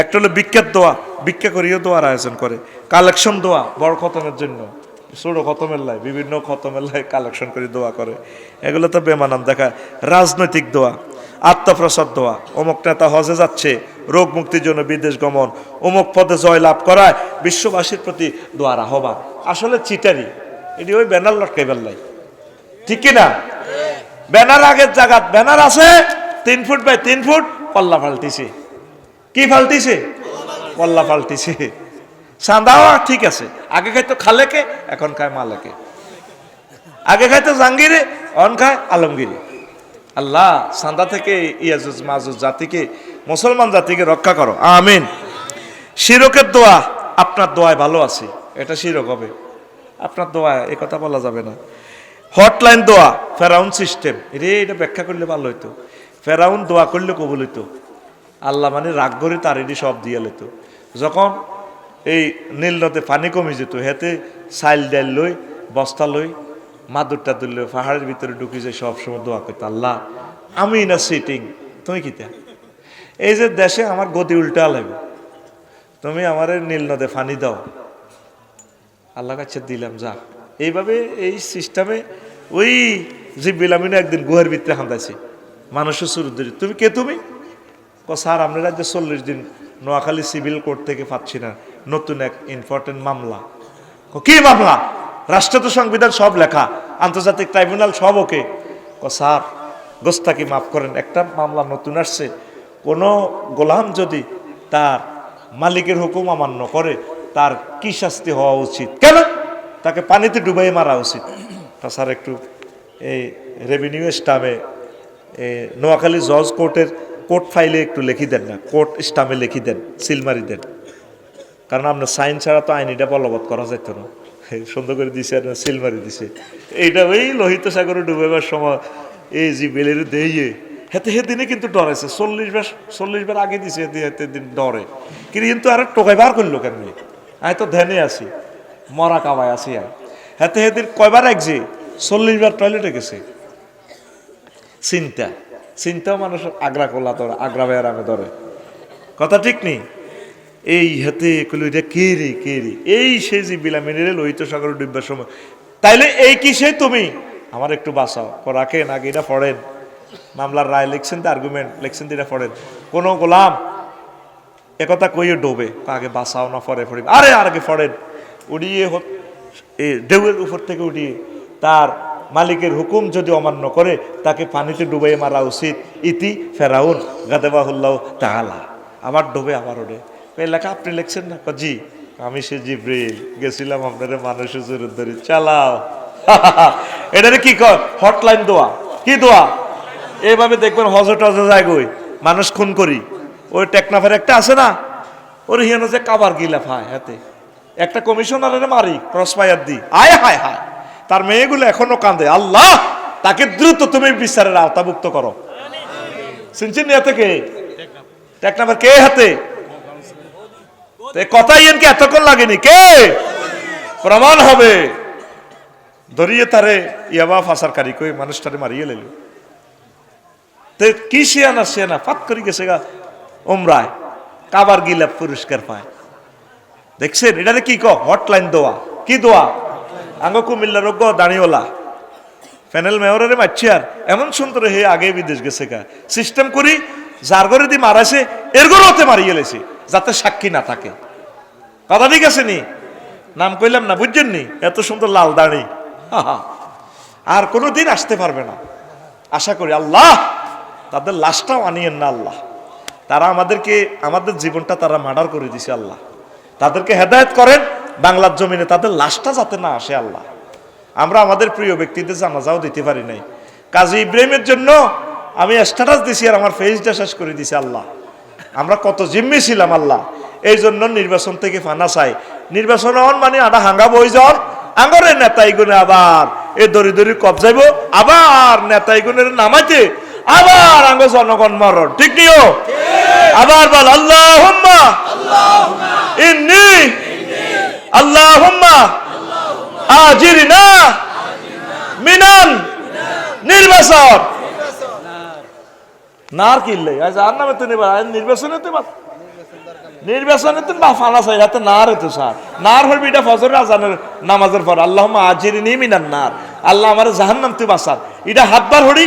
একটা হলো বিখ্যাত দোয়া, ভিক্ষা করিও দোয়ার আয়োজন করে। কালেকশন দোয়া বড় খতমের জন্য, ছোট খতমের লাই, বিভিন্ন খতমের লাই কালেকশন করে দোয়া করে, এগুলো তো বেমানান দেখায়। রাজনৈতিক দোয়া, আত্মপ্রসাদ দোয়া, অমুক নেতা হজে যাচ্ছে, রোগ মুক্তির জন্য বিদেশ গমন, অমুক পদে জয় লাভ করায় বিশ্ববাসীর প্রতি দোয়ার আহ্বান। আসলে চিটারি, এটি ওই ব্যানার লটকাইবার লাই, ঠিক কিনা? ব্যানার আগের জায়গাত ব্যানার আছে 3 ফুট বাই 3 ফুট, পল্লা ফাল্টিছে। কি ফাল্টিছে? পল্লা ফাল্টিছে। চাঁদাও ঠিক আছে, আগে খাইতো খালেকে, এখন খায় মালেকে। আগে খাইতো জাঙ্গিরে, এখন খায় আলমগিরি। আল্লাহ চাঁদা থেকে ইয়াজুজ মাজুজ জাতিকে, মুসলমান জাতিকে রক্ষা করো, আমিন। শিরকের দোয়া, আপনার দোয়ায় ভালো আছে, এটা শিরক হবে। আপনার দোয়া এ কথা বলা যাবে না। হটলাইন দোয়া, ফেরাউন সিস্টেম, এটা ব্যাখ্যা করলে ভালো হইতো। ফেরাউন দোয়া করলে কবুল হইতো। আল্লাহ মানে রাগ করে তার এটি সব দিয়ে লইতো। যখন এই নীল নদে পানি কমে যেত, হেতে চাইল ডাইল লই, বস্তা লই, মাদুর টাদুর লই পাহাড়ের ভিতরে ঢুকি যায়, সবসময় দোয়া করতো, আল্লাহ আমি না সিটিং, তুমি কিতা এই যে দেশে আমার গতি উল্টা লাগবে, তুমি আমার নীল নদে পানি দাও, আল্লাহ কাছে দিলাম যা। এইভাবে এই সিস্টেমে ওই জিব্রিল আমিন একদিন গুহার ভিতরে হান্দাইছে মানুষের শুরু ধরে, তুমি কে তুমি? স্যার আমরা রাজ্যে 40 দিন নোয়াখালী সিভিল কোর্ট থেকে পাচ্ছি না, নতুন এক ইম্পর্টেন্ট মামলা। কি মামলা? রাষ্ট্র তো সংবিধান সব লেখা, আন্তর্জাতিক ট্রাইব্যুনাল সব ওকে। স্যার গোস্তাকি মাফ করেন, একটা মামলা নতুন আসছে, কোনো গোলাম যদি তার মালিকের হুকুম অমান্য করে তার কি শাস্তি হওয়া উচিত? কেন? তাকে পানিতে ডুবাই মারা উচিত। তা স্যার একটু এই রেভিনিউ স্টামে নোয়াখালী জজ কোর্টের কোর্ট ফাইলে একটু লিখি দেন না, কোর্ট স্টামে লিখি দেন, সিলমারি দেন, কারণ আপনার সাইন ছাড়া তো আইনিটা বলবৎ করা যেত না। সুন্দর করে দিছে আর সিলমারি দিছে। এইটা ওই লোহিত সাগরে ডুবেবার সময় এই জিব্রিলের দিয়ে হেতে দিনে কিন্তু ডরেছে, 40 বার আগে দিছে, হেতে দিন ডরে কিন্তু আর টোকাই বার করলো কেন? আমি তো ধ্যানে আছি, মরা কাবায় আছি। হেতে দিন কয়বার একজি 40 বার টয়লেটে গেছে। চিন্তাও মানুষের আগ্রা করলা তোর আগ্রা ভাইয়ার আমি ধরে কথা ঠিক নেই। এই হাতে কইল এটা কে রে কে রে, এই সে যে বিলামিনের লোহিত সাগর ডুববার সময়, তাইলে এই কি সে তুমি? আমার একটু বাঁচাও। রাখেন আগে এটা পড়েন, মামলার রায় লিখছেন তো, আর্গুমেন্ট লিখছেন তো, এটা পড়েন। কোন গোলাম একথা কইয়ে ডোবে, আগে বাঁচাও না পরে পড়ি, আরে আর আগে পড়েন। উড়িয়ে ঢেউয়ের উপর থেকে উঠিয়ে তার মালিকের হুকুম যদি অমান্য করে তাকে পানিতে ডুবাইয়ে মারা উচিত। ইতি ফেরাউন গাদেবাহুল্লাহ তাআলা। আবার ডুবে আবার ওঠে। লেখা আপনি লিখছেন না? জি আমি সে জিব্রিল গেছিলাম আপনার মানুষের জোরের ধরে চালাও। এটারে কি কর? হটলাইন দোয়া। কি দোয়া? এইভাবে দেখবেন হজে টজে যায় গই মানুষ খুন করি, ওই টেকনাফের একটা আছে না, ওর হিয়ানো যে কাবার গিলা ফায় হাতে একটা কমিশনারের মারি ক্রস ফায়ার দি, আয় হায় হায়, তার মেয়েগুলো এখনো কাঁদে, আল্লাহ তাকে দ্রুত তুমি বিচারের আওতাভুক্ত করো। শুনছেন এতে কে? টেকনাফের কে হাতে? কথাই এনকে এতক্ষণ লাগেনি, কে? প্রমাণ হবে। ধরিয়ে তারে ইয়াবা ফাঁসারকারী কই মানুষটারে মারিয়ে লেল। কি শিয়ানা ফাত করে গেছে গা ওমরায়, কাবার গিলা পুরস্কার পায়। দেখছেন এটারে কি হটলাইন দোয়া। কি দোয়া? আঙ্গ কুমিল্লা রোগ দাঁড়িওলা প্যানেল মেয়রের মারছি আর এমন সুন্দর হে আগে বিদেশ গেছে গা, সিস্টেম করি যার ঘরে দিয়ে মারাছে এর ঘরেতে মারিয়ে লেছে যাতে সাক্ষী না থাকে। কথা ঠিক আছে নি? নাম কইলাম না, বুঝছেন নি? এত সুন্দর লাল দাড়ি আর কোনোদিন আসতে পারবে না। আশা করি আল্লাহ তাদের লাশটাও আনিয়েন না আল্লাহ। তারা আমাদেরকে আমাদের জীবনটা তারা মার্ডার করে দিছে আল্লাহ। তাদেরকে হেদায়েত করেন বাংলার জমিনে তাদের লাশটা যাতে না আসে আল্লাহ। আমরা আমাদের প্রিয় ব্যক্তিদের জানাজাও দিতে পারি নাই। কাজী ইব্রাহিমের জন্য আমি স্ট্যাটাস দিছি আর আমার ফেসটা শেষ করে দিছি আল্লাহ। আমরা কত জিম্মি ছিলাম আল্লাহ। এই জন্য নির্বাচন থেকে ফানা চাই। নির্বাচন হন মানে আডা হাঙ্গা বই যাওয়ার আঙ্গরের নেতাইগুনে আবার এ দড়ি দড়ি কবজাইব, আবার নেতাইগুনের নামাইতে আবার আঙ্গ জনগণ মরণ। ঠিক নিও? আবার বল আল্লাহুম্মা ইন্নী আল্লাহুম্মা আজিরনা মিনান নির্বাচন। নার কিল্লে আজ আর নামে তো নির্বাচনে তো নির্বাচনে তো ফানা চাই হাতে নার হতো স্যার। নার হইবি এটা ফজরের আজানের নামাজের পর আল্লাহুম্মা আজিরনি মিনান নার, আল্লাহ আমার জাহান্নাম তুই বাঁচান। এটা হাতবার হড়ি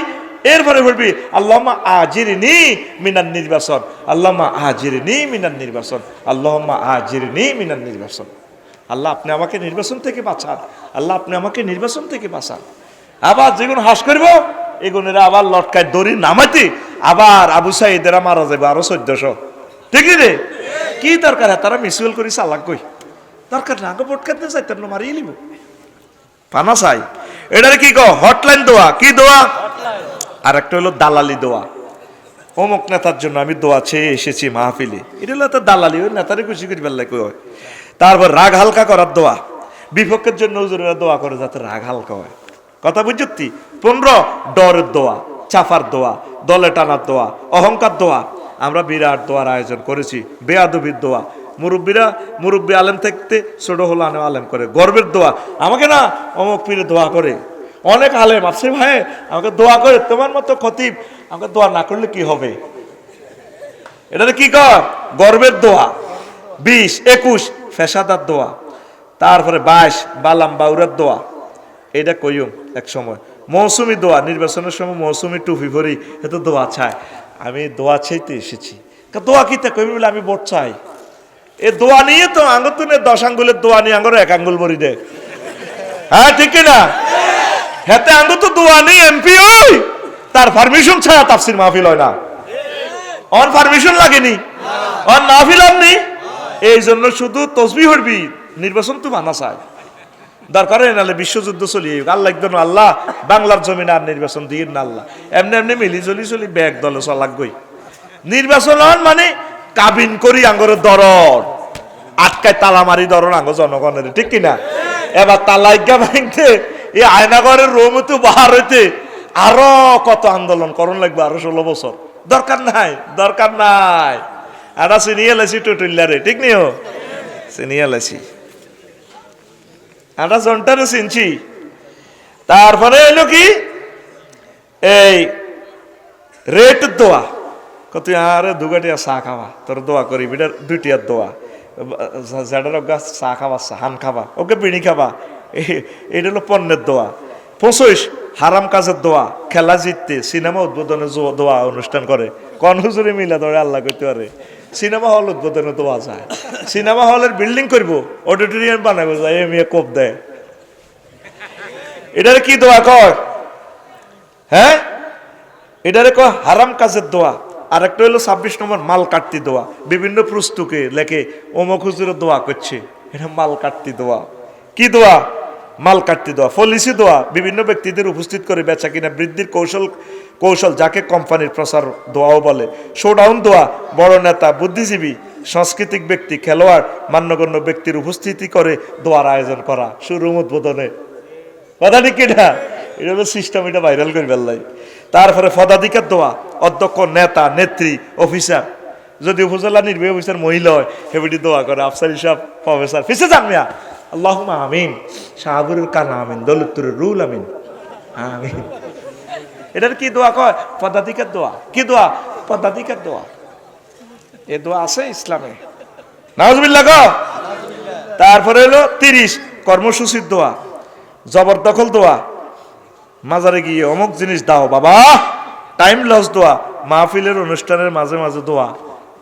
এরপরে বলবি আল্লাহুম্মা আজিরনি মিনান নির্বাচন, আল্লাহুম্মা আজিরনি মিনান নির্বাচন, আল্লাহুম্মা আজিরনি মিনান নির্বাচন। আল্লাহ আপনি আমাকে নির্বাচন থেকে বাঁচান, আল্লাহ আপনি আমাকে নির্বাচন থেকে বাঁচান। আবার যেগুলো হাস করবো এগুনেরা আবার লটকায় দড়ি নামাইতে আবার আবু সাইদেরা মারা যাবে আরো 1400। ঠিক রে? কি দরকার? তারা মিসুয়াল করি চালাক কই দরকার না, আগে ভোট কাটতে চাই তার মারিয়ে নিব পানা চাই। এটারে কি হটলাইন দোয়া। কি দোয়া? আর একটা হলো দালালি দোয়া। অমুক নেতার জন্য আমি দোয়া চেয়ে এসেছি মাহফিলে, এটা হলো একটা দালালি, ওই নেতারে খুশি করি বেলা কই হয়। তারপর রাগ হালকা করার দোয়া, বিপক্ষের জন্য হুজুরেরা দোয়া করে যাতে রাগ হালকা হয়। কথা বুঝছি? 15 ডরের দোয়া, চাফার দোয়া, দলে টানার দোয়া, অহংকার দোয়া। আমরা বিরাট দোয়ার আয়োজন করেছি। বেয়াদবির দোয়া, মুরব্বী আলেম থাকতে ছোট হলো আলেম করে গর্বের দোয়া। আমাকে না অমুক পীরে দোয়া করে, অনেক আলেম আছে ভাই আমাকে দোয়া করে, তোমার মতো খতিব আমাকে দোয়া না করলে কি হবে? এটারে কি কয়? গর্বের দোয়া। 20, 21 ফেসাদার দোয়া। তারপরে 22 বালাম বাউরার দোয়া। এটা কইম এক সময় মৌসুমি দোয়া, নির্বাচনের সময় মৌসুমি টুপি ভরি এত দোয়া চায়। আমি দোয়া চাইতে এসেছি। দোয়া কিতে কইবি বলে আমি ভোট চাই। এ দোয়া নিয়ে তো আঙ্গুতুনের 10 আঙ্গুলের দোয়া নিয়ে আঙ্গুর 1 আঙ্গুল ভরি দে। হ্যাঁ ঠিক না? হেতে আঙ্গু তো দোয়া নিয়ে এমপি হই, তার পারমিশন ছাড়া তাফসির মাহফিল হয় না। অন পারমিশন লাগেনি, অন মাহফিল আপনি। এই জন্য শুধু তসবিহ হরবি, নির্বাচন তো মানা চায়। দরকার নাহলে বিশ্বযুদ্ধ চলিয়ে আল্লাহ একদম আল্লাহ বাংলার জমিনে আর নির্বাচন দিয়ে না আল্লাহ। এমনি এমনি মিলি চলি ব্যাগ দলে চলাগই। নির্বাচন মানে কাবিন করি আঙ্গরের দরদ আটকায় তালা মারি দরদ আঙ্গ জনগণের, ঠিক কিনা? এবার তালাইগা ভাঙতে এই আয়নাগরের রোম তো বাহার হইতে আরো কত আন্দোলন করণ লাগবে, আরো 16 বছর। দরকার নাই, দরকার নাই। এটা চিনিয়ে লাইছি টুটুল্লারে, ঠিক নিও চিনিয়ে লাইছি, এটা জনটারে চিনছি। তারপরে এলো কি এই রেট দোয়া, কত আরে দুগাটিয়া চা খাওয়া তোর দোয়া করি বিটার 2টিয়ার দোয়া। যাডার গাছ চা খাবা, হান খাবা, ওকে বিড়ি খাবা, এটা হলো পণ্যের দোয়া। 25 হারাম কাজের দোয়া, খেলা জিততে সিনেমা উদ্বোধনের দোয়া অনুষ্ঠান করে। কোন হুজুরে মিলা ধরে আল্লাহ করতে পারে। সিনেমা হল উদ্বোধনে দোয়া যায়, সিনেমা হলের বিল্ডিং করবো, অডিটোরিয়াম বানাবো, যায় মেয়ে কোপ দেয়। এটারে কি দোয়া কয়? হ্যাঁ, এটারে কয় হারাম কাজের দোয়া। আর একটা হলো 26 নম্বর মাল কাটতি দোয়া। বিভিন্ন পুস্তকে লেখে অমুক হুজুরের দোয়া করছে, এটা মাল কাটতি দোয়া। কি দোয়া? মাল কাটতি দোয়া। পলিসি দোয়া, বিভিন্ন ব্যক্তিদের উপস্থিত করে বেচা কিনা বৃদ্ধির কৌশল যাকে কোম্পানির প্রচার দোয়াও বলে। শোডাউন দোয়া, বড় নেতা, বুদ্ধিজীবী, সাংস্কৃতিক ব্যক্তি, খেলোয়াড়, মান্যগণ্য ব্যক্তির উপস্থিতি করে দোয়ার আয়োজন করা শুরুম উদ্বোধনে। কথা ঠিক কিনা? এটা হলো সিস্টেম, এটা ভাইরাল করে ফেললাই। তারপরে পদাধিকার দোয়া, অধ্যক্ষ, নেতা, নেত্রী, অফিসার, যদি উপজেলা নির্বাহী অফিসার মহিলা হয় হেবিটি দোয়া করে, আফসার হিসাব, প্রফেসর, ফিসে জানমিয়া আল্লাহুম্মা আমিন, শাহাবুরুল কান আমিন, দৌলতুর রুল আমিন, আমিন। এটার কি দোয়া কয়? পদাধিকার দোয়া। কি দোয়া? পদাধিকার দোয়া। এ দোয়া আছে ইসলামে, নাউজুবিল্লাহ গো। তারপরে হলো 30 কর্মসূচির দোয়া, জবরদখল দোয়া, মাজারে গিয়ে অমুক জিনিস দাও বাবা, টাইম লস দোয়া, মাহফিলের অনুষ্ঠানের মাঝে মাঝে দোয়া,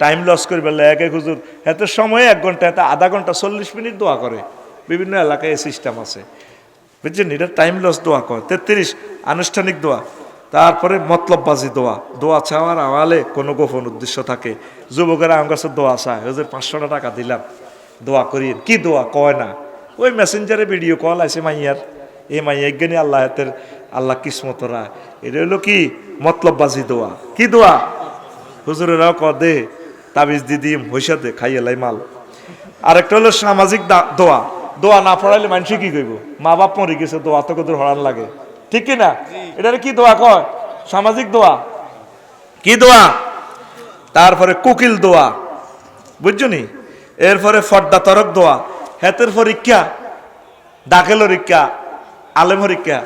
টাইম লস করে বললে এক এক হুজুর এতে সময় 1 ঘন্টা, এতে আধা ঘন্টা 40 মিনিট দোয়া করে। বিভিন্ন এলাকায় এই সিস্টেম আছে, বুঝছেন? এটা টাইম লস দোয়া করে। 33 আনুষ্ঠানিক দোয়া। তারপরে মতলববাজি দোয়া, দোয়া চাওয়ার আওয়ালে কোনো গোপন উদ্দেশ্য থাকে। যুবকেরা আমার কাছে দোয়া চায়, ওই যে 500 টাকা দিলাম দোয়া করি। কি দোয়া কয় না, ওই মেসেঞ্জারে ভিডিও কল আছে মাইয়ার, এই মাইয়া জ্ঞানী আল্লাহ হাতের আল্লাহ কিসমতরা। এটা হলো কি? মতলববাজি দোয়া। কি দোয়া? হুজুরেরাও ক দে তাবিজ দিদি হইসা দে খাইয়েলাই মাল। আরেকটা হলো সামাজিক দোয়া, দোয়া না পড়াইলে মানুষ কি কইব? মা বাপ মরে গেছে, দোয়া তো কত হরান লাগে, ঠিক কিনা? এটারে কি দোয়া কয়? সামাজিক দোয়া। কি দোয়া? তারপরে কুকিল দোয়া, বুঝছো নি? এরপরে ফর্দা তরক দোয়া, হেতের পরীক্ষা, দাখিল পরীক্ষা, আলেম পরীক্ষা,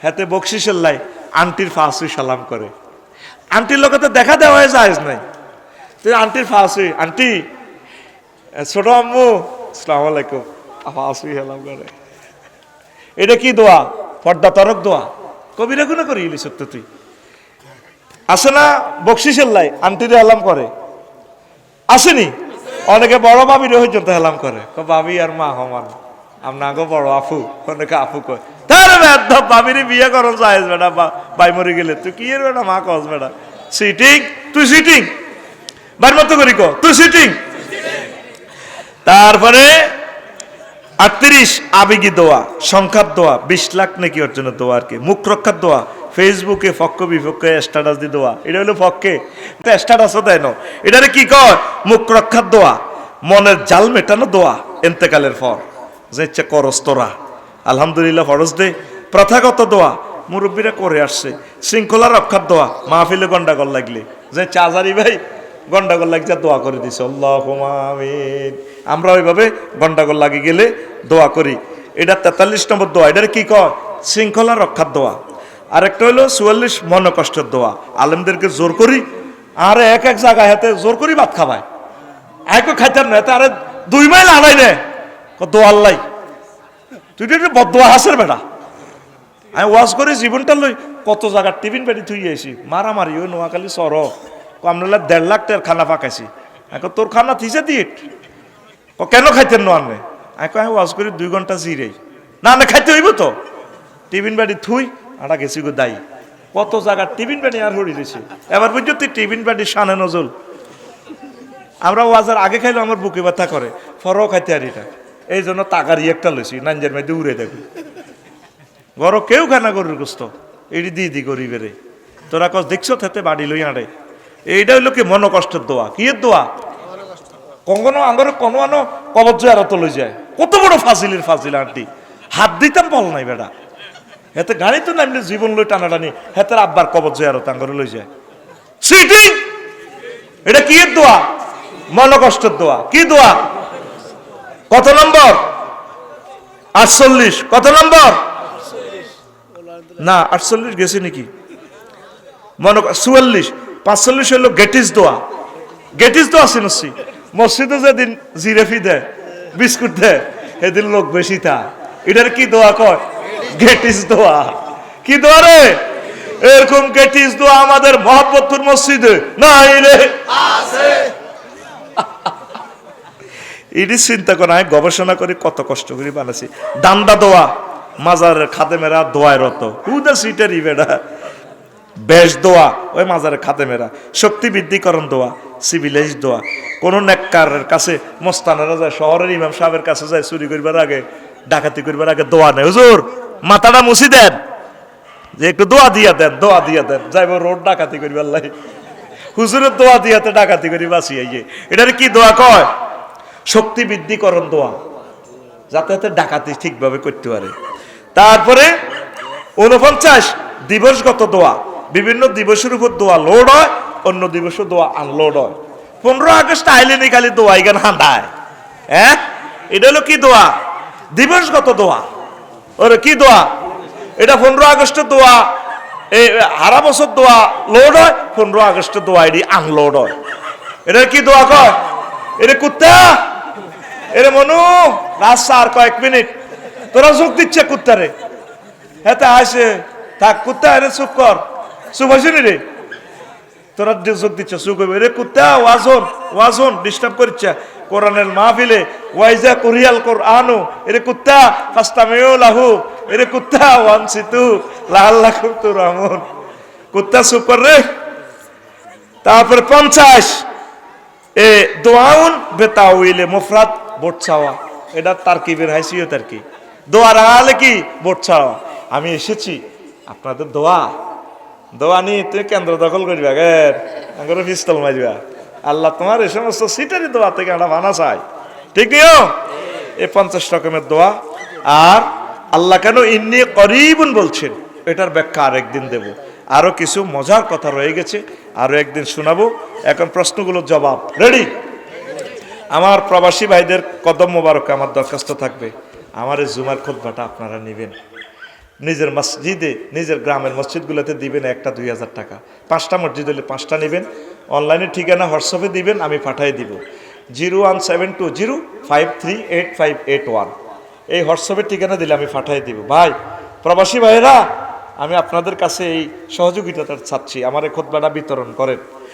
হেতে বকশিসের লাই আন্টির ফাঁসি সালাম করে। আন্টির লোকে তো দেখা দেওয়া যায় নাই, তুই আন্টির ফাঁসি, আন্টি ছোট আম্মু আসসালামু আলাইকুম, ফাঁসি সালাম করে। এটা কি দোয়া? ফর্দা তরক দোয়া। কবিরা গুণা করি ইলি সত্য তুই আসে না বকশিসের লাই আন্টিরে হেলাম করে, আসেনি? অনেকে বড় ভাবিরে হইতে হেলাম করে, ভাবি আর মা সমান, আপনার আগে বড় আফু, অনেকে আফু কয়। তাহলে ভাবিরে বিয়ে করো যায় বেটা, বাই মরে গেলে তুই কি এর বেটা মা কস বেটা সিটিং, তুই সিটিং বাড়ির মতো করি ক তুই সিটিং। তারপরে 38 আবেগী দোয়া, সংখ্যার দোয়া, 20 লাখ নাকি অর্জনের দোয়া আর কি। মুখ রক্ষার দোয়া, ফেসবুকে পক্ষ বিপক্ষে স্ট্যাটাস দি দোয়া, এটা হলো পক্ষে স্ট্যাটাসও দেয় না। এটারে কি কয়? মুখ রক্ষার দোয়া। মনের জাল মেটানো দোয়া, এন্তেকালের পর যে ইচ্ছা করস তোরা আলহামদুলিল্লাহ ফরজ দে। প্রথাগত দোয়া, মুরব্বীরা করে আসছে। শৃঙ্খলা রক্ষার দোয়া, মাহফিলে গন্ডাগোল লাগলে যে চাজারি ভাই গন্ডাগোল লাগছে দোয়া করে দিছে আল্লাহুম্মা আমিন। আমরা ওইভাবে গন্ডাগোল লাগি গেলে দোয়া করি। এটা 43 নম্বর দোয়া। এটার কি কয়? শৃঙ্খলা রক্ষার দোয়া। আরেকটা হলো 44 মনোকষ্টের দোয়া, আলেমদেরকে জোর করি আর এক এক জায়গায় হাতে জোর করি ভাত খাবায় আয় খাইতাম না আরে 2 মাইল আড়াই নে দোয়াল্লাই তুই তো বদোয়া হাসের বেটা আমি ওয়াজ করে জীবনটা লই কত জায়গার টিফিন বেড়ি থুই আইছি মারামারি ওই নোয়াখালী সর আমরা 1.5 লাখ টাকার খানা পাকাইছি এখন তোর খানা থিসে দিয়ে কেন খাইতেন না আনে আমি ওয়াজ করি 2 ঘন্টা জিরে না না খাইতে হইব তো টিফিন বাড়ি থুই আটা গেছি গো দায়ী কত জায়গার টিফিন বাড়ি আর হরি দিছি এবার বুঝছো তুই টিফিন বাড়ি সানে নজল আমরা ওয়াজার আগে খাইলে আমার বুকে ব্যথা করে ফরও খাইতে আর এটা এই জন্য তাকারি একটা লইছি নাঞ্জের মধ্যে উড়ে দেখো গরো কেউ খানা গরুর গোস্ত এটি দি গরিবেরে তোরা কস দেখছো থেতে বাড়ি লই আড়ে এইটা হইলো কি মন কষ্টের দোয়া কি এর দোয়া কঙ্গনো আঙ্গরে কোনো আনো কবজ আর তো লই যায় কত বড় ফাজিল আন্টি হাত দিতাম বল নাই বেটা হেতে গাড়ি তো নামলে জীবন লই টানাটানি হেতের আব্বার কবজ আর আঙ্গরে লই যায় সিটিং এটা কি এর দোয়া মন কষ্টের দোয়া কি দোয়া কত নম্বর 48 কত নম্বর না 48 গেছে নাকি মনে 44 45 হলো গেটিস দোয়া সিনসি মসজিদে যেদিন জিরেফি দেয় বিস্কুট দেয় সেদিন লোক বেশি থা এটার কি দোয়া কয় গেটিস দোয়া কি দোয়া রে এরকম গেটিস দোয়া আমাদের মহব্বতপুর মসজিদে নাই রে আছে এটি চিন্তা করে আমি গবেষণা করে কত কষ্ট করে বানাইছি দান্দা দোয়া মাজারের খাদেমেরা দোয়ায় রত হুদা সিটারি বেড়া বেশ দোয়া ওই মাজারের খাদেমেরা শক্তি বৃদ্ধিকরণ দোয়া সিভিলাইজ দোয়া কোন নেককারের কাছে মস্তানেরা যায় শহরের ইমাম সাহেবের কাছে যায় চুরি করবার আগে ডাকাতি করবার আগে দোয়া নেই হুজুর মাথাটা মুছি দেন যে একটু দোয়া দিয়া দেন যাইব রোড ডাকাতি করবার লাই হুজুরের দোয়া দিয়াতে ডাকাতি করি বাঁচি আইয়ে এটার কি দোয়া কয় শক্তি বৃদ্ধিকরণ দোয়া যাতে যাতে ডাকাতি ঠিকভাবে করতে পারে তারপরে 49 দিবসগত দোয়া বিভিন্ন দিবসের উপর দোয়া লোড হয় অন্য দিবসে দোয়া আনলোড হয় 15 আগস্ট আইলে নি খালি দোয়া ইগান হাঁটায় হ্যাঁ এটা হলো কি দোয়া দিবসগত দোয়া ওরে কি দোয়া এটা 15 আগস্টের দোয়া এই হারা বছর দোয়া লোড হয় 15 আগস্টের দোয়া এটি আনলোড হয় এটা কি দোয়া কয় এরে কুত্তা এরে মনু রাস্তা আর কয়েক মিনিট তোরা যোগ দিচ্ছে কুত্তারে হ্যাঁ আসে থাক কুত্তা এরে চুপ কর চুপ আসেনি রে তোরা যোগ দিচ্ছে চুপ হবে রে কুত্তা ওয়াজন ডিস্টার্ব করছে কোরআনের মাহফিলে ওয়াইজা কুরিয়াল কোরআনু এরে কুত্তা ফাস্তামিউ লাহু এরে কুত্তা ওয়ানসিতু লাআল্লাকুম তুরহামুন কুত্তা চুপ কর রে তারপর 50 এ দোয়াউন বেতাউইলে মুফরাদ ভোট চাওয়া এটা তারকিবের হাইসিও তারকি দোয়ার আলে কি ভোট চাওয়া আমি এসেছি আপনাদের দোয়া নি তুমি কেন্দ্র দখল করবা গের পিস্তল মারবা আল্লাহ তোমার এই সমস্ত সিটারি দোয়া থেকে আমরা মানা চাই ঠিক নিও এই 50 রকমের দোয়া আর আল্লাহ কেন ইন্নী করিবুন বলছেন এটার ব্যাখ্যা আরেকদিন দেব আরো কিছু মজার কথা রয়ে গেছে আরো একদিন শোনাবো এখন প্রশ্নগুলোর জবাব রেডি আমার প্রবাসী ভাইদের কদম মোবারক আমার দরখাস্ত থাকবে আমার এই জুমার খুতবাটা আপনারা নেবেন নিজের মসজিদে নিজের গ্রামের মসজিদগুলোতে দিবেন 1-2 হাজার টাকা 5টা মসজিদ হলে 5টা নেবেন অনলাইনে ঠিকানা হোয়াটসঅ্যাপে দিবেন আমি পাঠিয়ে দিব 01720538581 এই হোয়াটসঅ্যাপের ঠিকানা দিলে আমি পাঠিয়ে দিব ভাই প্রবাসী ভাইয়েরা আমি আপনাদের কাছে এই সহযোগিতাটা চাচ্ছি আমার এই খুতবাটা বিতরণ করেন